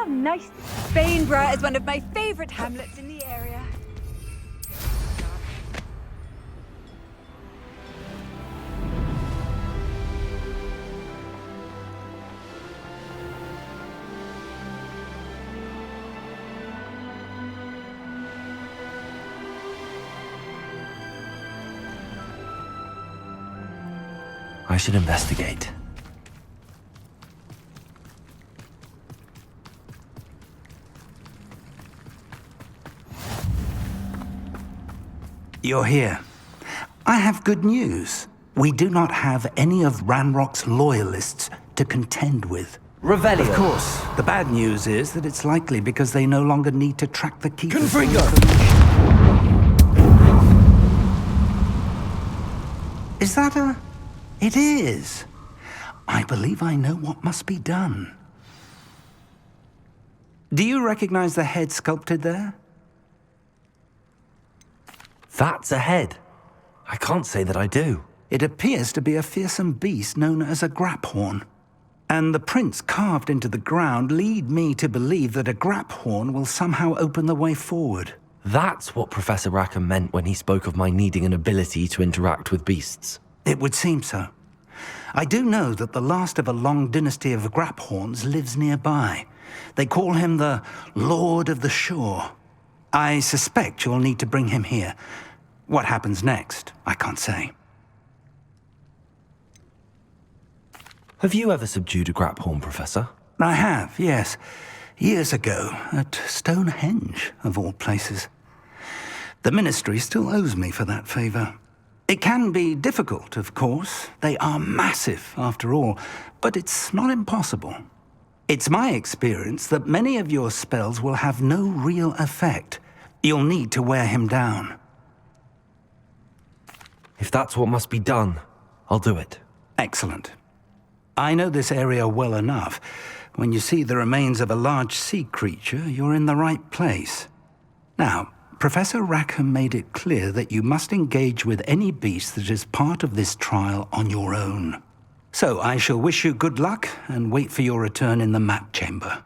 Speaker 17: How nice. Bainborough is one of my favourite hamlets in the area.
Speaker 12: I should investigate.
Speaker 6: You're here. I have good news. We do not have any of Ranrock's loyalists to contend with.
Speaker 19: Revelio.
Speaker 6: Of course, the bad news is that it's likely because they no longer need to track the keepers.
Speaker 19: Confringo.
Speaker 6: Is that a... It is. I believe I know what must be done. Do you recognize the head sculpted there?
Speaker 12: That's a head. I can't say that I do.
Speaker 6: It appears to be a fearsome beast known as a graphorn. And the prints carved into the ground lead me to believe that a graphorn will somehow open the way forward.
Speaker 12: That's what Professor Rackham meant when he spoke of my needing an ability to interact with beasts.
Speaker 6: It would seem so. I do know that the last of a long dynasty of graphorns lives nearby. They call him the Lord of the Shore. I suspect you'll need to bring him here. What happens next, I can't say.
Speaker 12: Have you ever subdued a graphorn, Professor?
Speaker 6: I have, yes. Years ago, at Stonehenge, of all places. The Ministry still owes me for that favor. It can be difficult, of course. They are massive, after all, but it's not impossible. It's my experience that many of your spells will have no real effect. You'll need to wear him down.
Speaker 12: If that's what must be done, I'll do it.
Speaker 6: Excellent. I know this area well enough. When you see the remains of a large sea creature, you're in the right place. Now, Professor Rackham made it clear that you must engage with any beast that is part of this trial on your own. So I shall wish you good luck and wait for your return in the map chamber.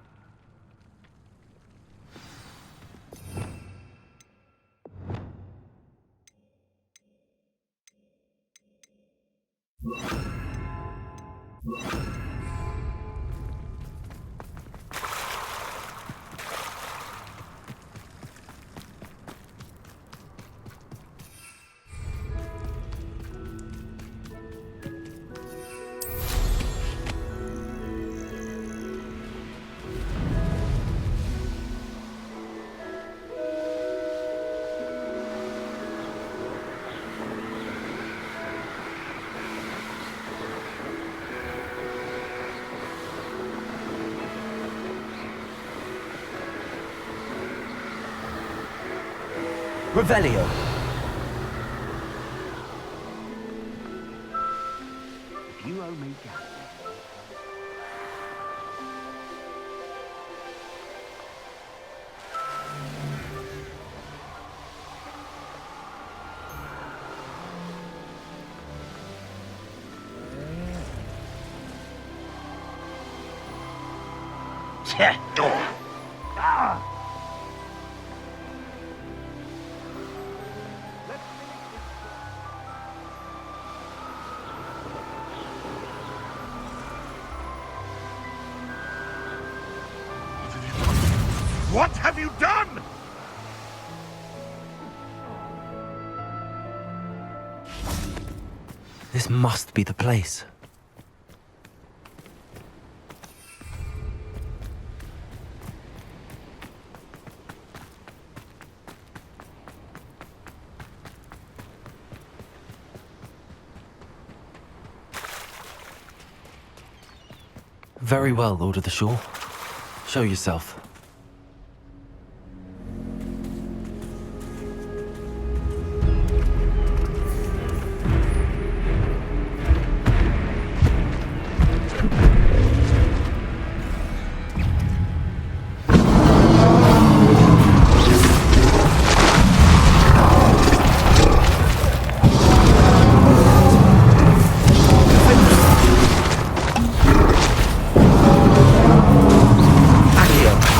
Speaker 19: Revelio.
Speaker 20: You owe me gas.
Speaker 5: What have you done?
Speaker 12: This must be the place. Very well, Lord of the Shore. Show yourself.
Speaker 19: Accio.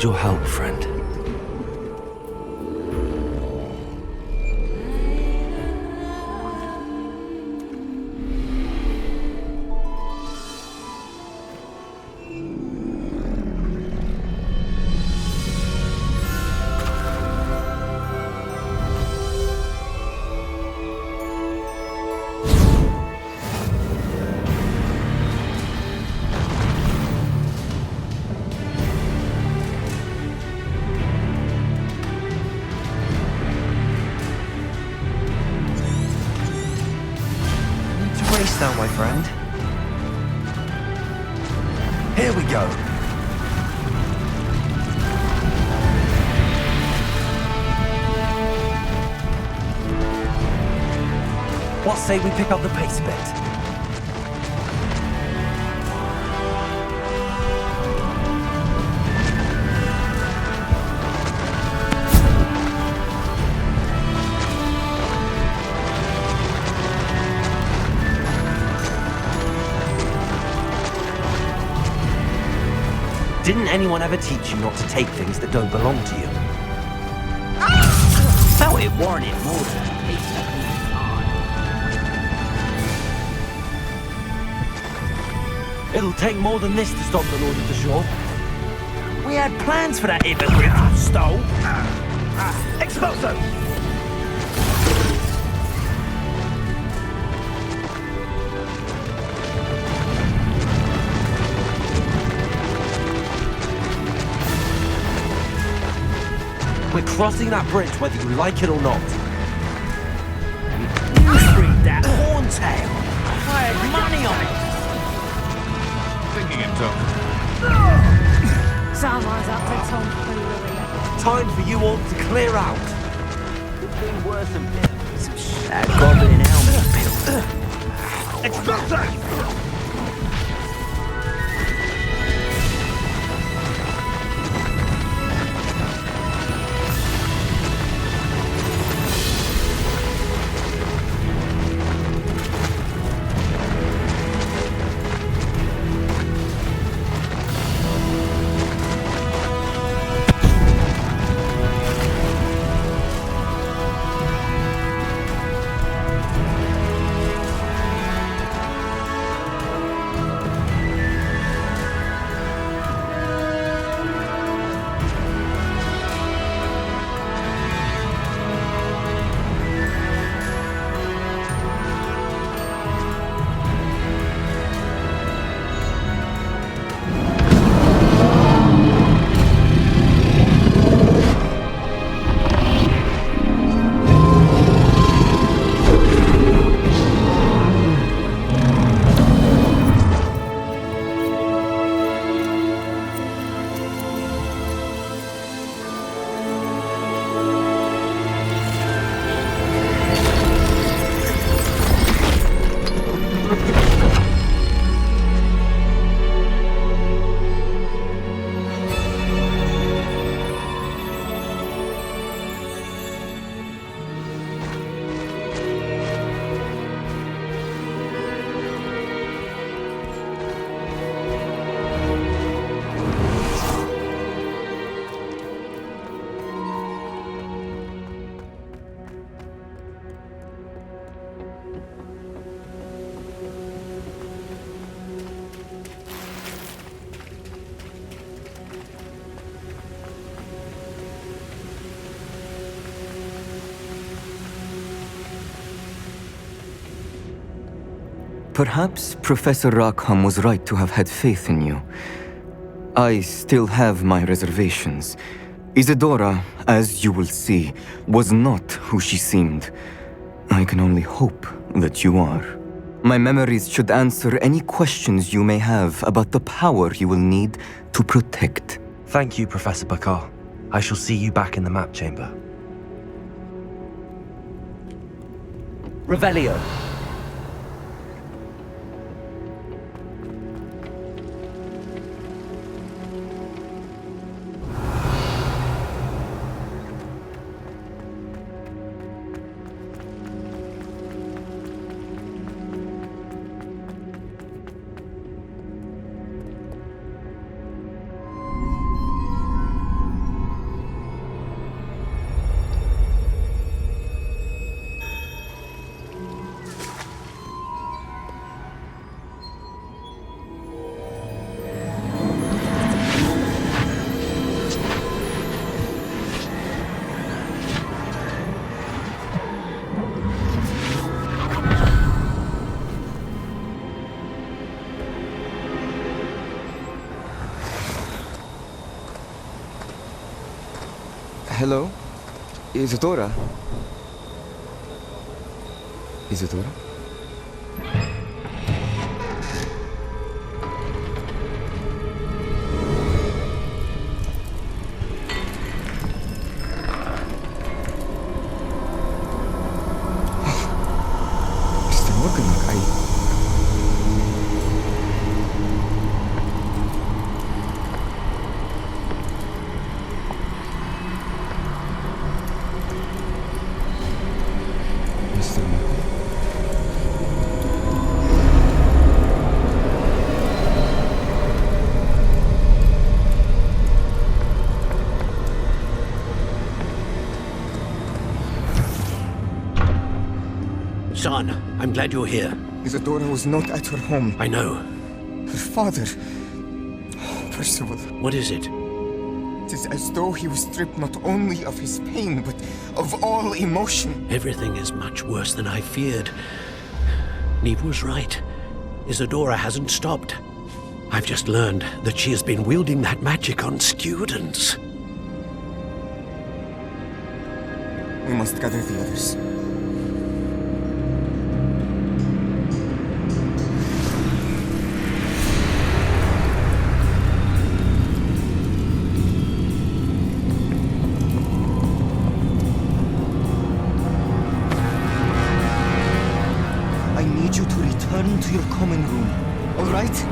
Speaker 12: need your help, friend.
Speaker 2: Race now, my friend. Here we go.
Speaker 12: What say we pick up the pace a bit? Didn't anyone ever teach you not to take things that don't belong to you?
Speaker 14: So it warn't it more than
Speaker 12: It'll take more than this to stop the Lord of the Shore. We had plans for that hypocrite you stole. Expulso! We're crossing that bridge whether you like it or not.
Speaker 14: You freed that horntail. I had money on it.
Speaker 13: Thinking him, Tom.
Speaker 15: Someone's up to tomfoolery.
Speaker 12: Time for you all to clear out.
Speaker 14: Could be worse than that goblin helmet.
Speaker 12: Expulso!
Speaker 20: Perhaps Professor Rackham was right to have had faith in you. I still have my reservations. Isadora, as you will see, was not who she seemed. I can only hope that you are. My memories should answer any questions you may have about the power you will need to protect.
Speaker 12: Thank you, Professor Bakar. I shall see you back in the map chamber.
Speaker 19: Revelio.
Speaker 20: Hello? Isadora? Isadora? Mr. Morgan, Mr. Morgan?
Speaker 7: Son, I'm glad you're here.
Speaker 20: Isadora was not at her home.
Speaker 7: I know.
Speaker 20: Her father... Percival.
Speaker 7: What is it?
Speaker 20: It is as though he was stripped not only of his pain, but of all emotion.
Speaker 7: Everything is much worse than I feared. Neve was right. Isadora hasn't stopped. I've just learned that she has been wielding that magic on students.
Speaker 20: We must gather the others. I need you to return to your common room, all right?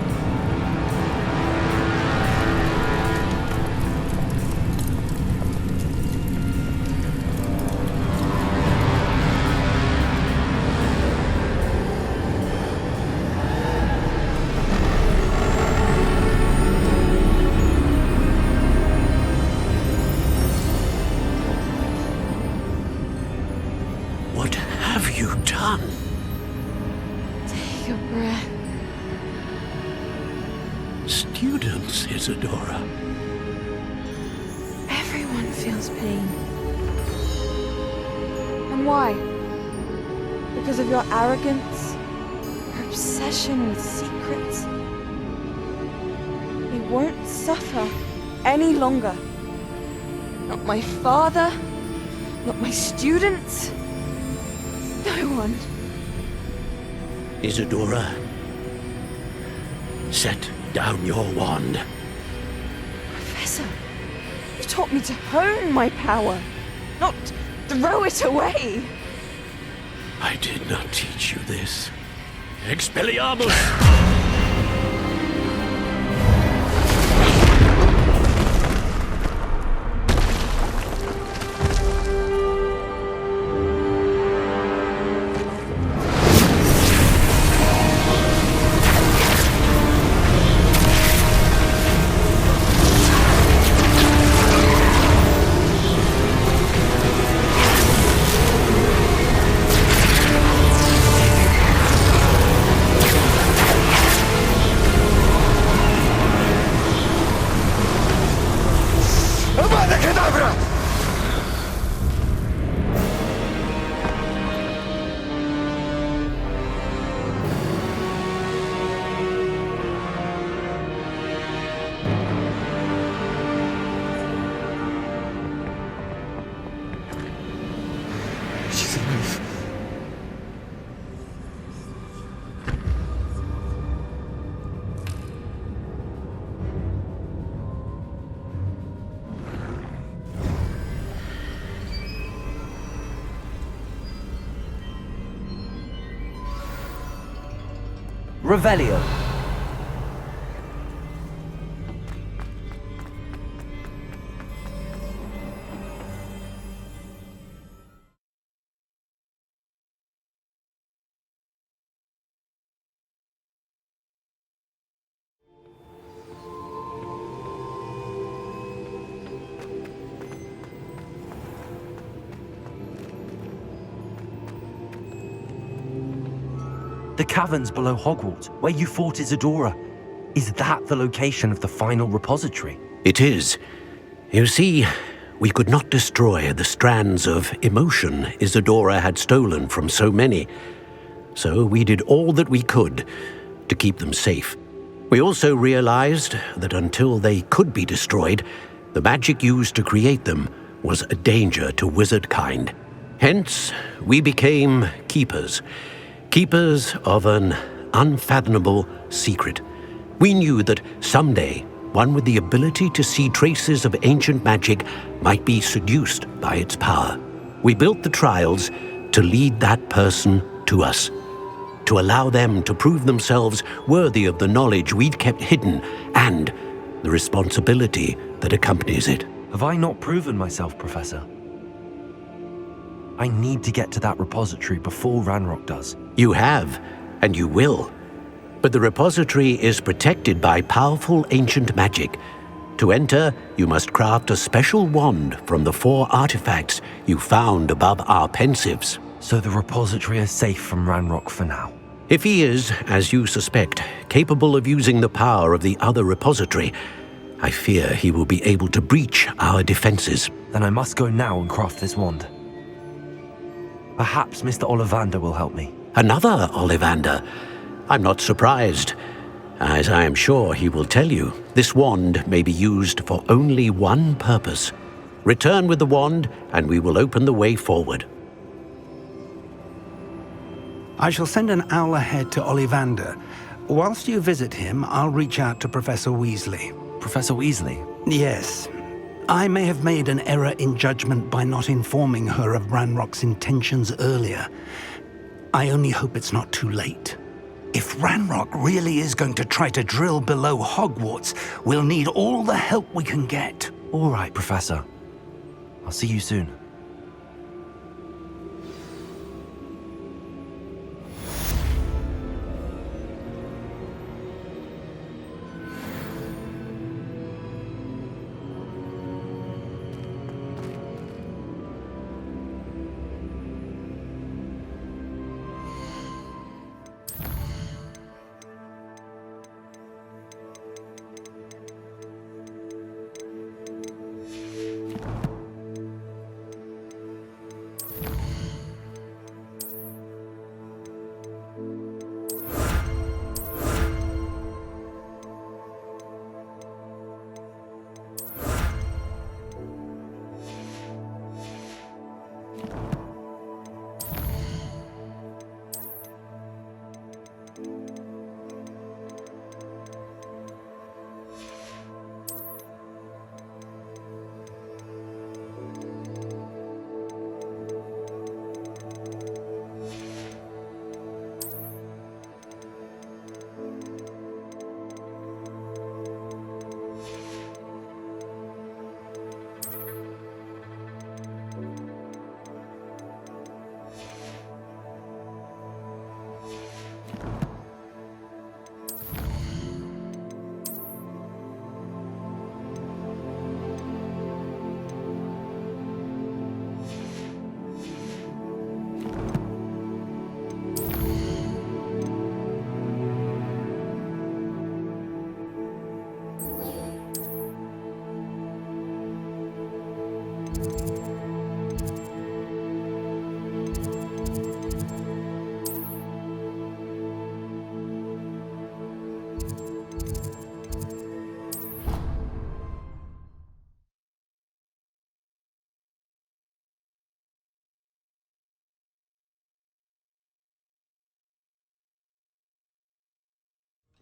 Speaker 7: What have you done?
Speaker 1: Take a breath.
Speaker 7: Students, Isadora.
Speaker 1: Everyone feels pain.
Speaker 17: And why? Because of your arrogance? Your obsession with secrets? They won't suffer any longer. Not my father, not my students, no one.
Speaker 7: Isadora, set down your wand.
Speaker 17: Professor, you taught me to hone my power, not throw it away.
Speaker 7: I did not teach you this. Expelliarmus!
Speaker 20: She's alive.
Speaker 19: Revelio.
Speaker 12: The caverns below Hogwarts, where you fought Isadora. Is that the location of the final repository?
Speaker 7: It is. You see, we could not destroy the strands of emotion Isadora had stolen from so many. So we did all that we could to keep them safe. We also realized that until they could be destroyed, the magic used to create them was a danger to wizard kind. Hence, we became keepers. Keepers of an unfathomable secret. We knew that someday, one with the ability to see traces of ancient magic might be seduced by its power. We built the trials to lead that person to us, to allow them to prove themselves worthy of the knowledge we'd kept hidden and the responsibility that accompanies it.
Speaker 12: Have I not proven myself, Professor? I need to get to that repository before Ranrock does.
Speaker 7: You have, and you will. But the repository is protected by powerful ancient magic. To enter, you must craft a special wand from the 4 artifacts you found above our pensives.
Speaker 12: So the repository is safe from Ranrock for now?
Speaker 7: If he is, as you suspect, capable of using the power of the other repository, I fear he will be able to breach our defenses.
Speaker 12: Then I must go now and craft this wand. Perhaps Mr. Ollivander will help me.
Speaker 7: Another Ollivander? I'm not surprised. As I am sure he will tell you, this wand may be used for only one purpose. Return with the wand, and we will open the way forward.
Speaker 6: I shall send an owl ahead to Ollivander. Whilst you visit him, I'll reach out to Professor Weasley.
Speaker 12: Professor Weasley?
Speaker 6: Yes. I may have made an error in judgment by not informing her of Ranrock's intentions earlier. I only hope it's not too late. If Ranrock really is going to try to drill below Hogwarts, we'll need all the help we can get.
Speaker 12: All right, Professor. I'll see you soon.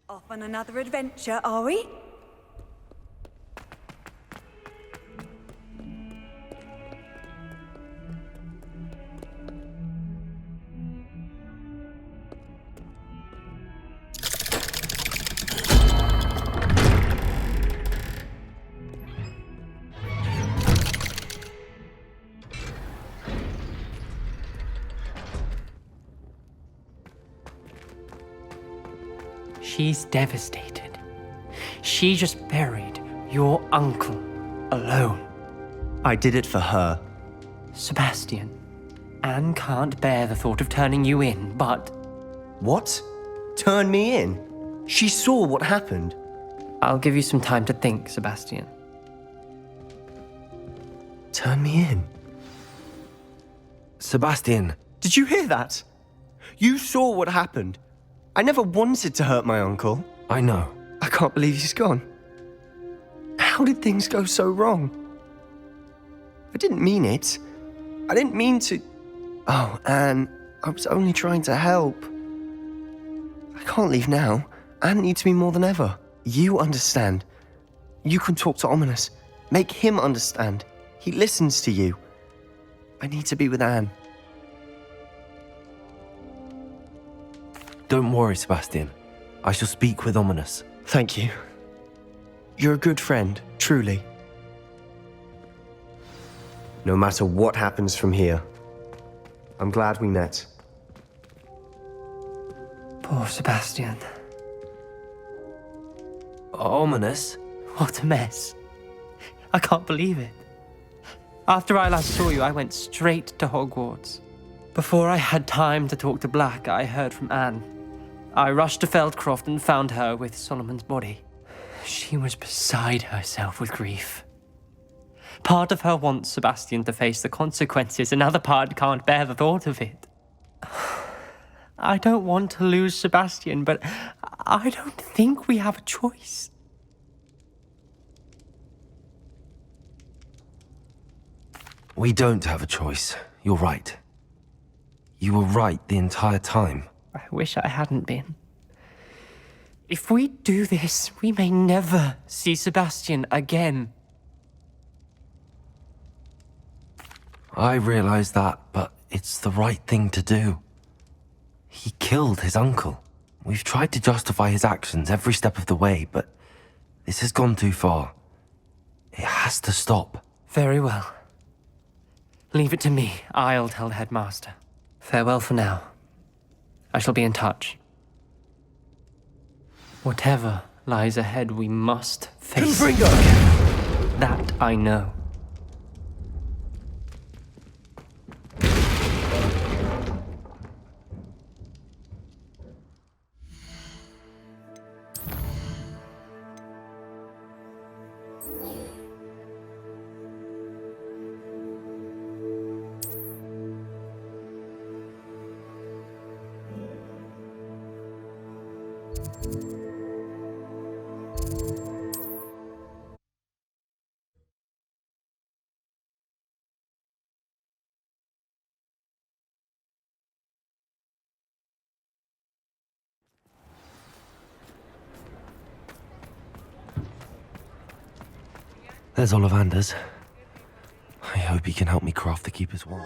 Speaker 21: Off on another adventure, are we?
Speaker 18: She's devastated. She just buried your uncle alone.
Speaker 2: I did it for her.
Speaker 18: Sebastian, Anne can't bear the thought of turning you in, but...
Speaker 2: What? Turn me in? She saw what happened.
Speaker 18: I'll give you some time to think, Sebastian.
Speaker 2: Turn me in?
Speaker 12: Sebastian.
Speaker 2: Did you hear that? You saw what happened. I never wanted to hurt my uncle.
Speaker 12: I know.
Speaker 2: I can't believe he's gone. How did things go so wrong? I didn't mean it. I didn't mean to... Oh, Anne, I was only trying to help. I can't leave now. Anne needs me more than ever. You understand. You can talk to Ominous. Make him understand. He listens to you. I need to be with Anne.
Speaker 3: Don't worry, Sebastian. I shall speak with Ominous.
Speaker 2: Thank you. You're a good friend, truly. No matter what happens from here, I'm glad we met.
Speaker 18: Poor Sebastian.
Speaker 3: Ominous?
Speaker 18: What a mess. I can't believe it. After I last saw you, I went straight to Hogwarts. Before I had time to talk to Black, I heard from Anne. I rushed to Feldcroft and found her with Solomon's body. She was beside herself with grief. Part of her wants Sebastian to face the consequences, another part can't bear the thought of it. I don't want to lose Sebastian, but I don't think we have a choice.
Speaker 3: We don't have a choice. You're right. You were right the entire time.
Speaker 18: I wish I hadn't been. If we do this, we may never see Sebastian again.
Speaker 3: I realize that, but it's the right thing to do. He killed his uncle. We've tried to justify his actions every step of the way, but this has gone too far. It has to stop.
Speaker 18: Very well. Leave it to me. I'll tell the headmaster. Farewell for now. I shall be in touch. Whatever lies ahead, we must face it. That I know.
Speaker 3: There's Ollivanders. I hope he can help me craft the Keeper's wand.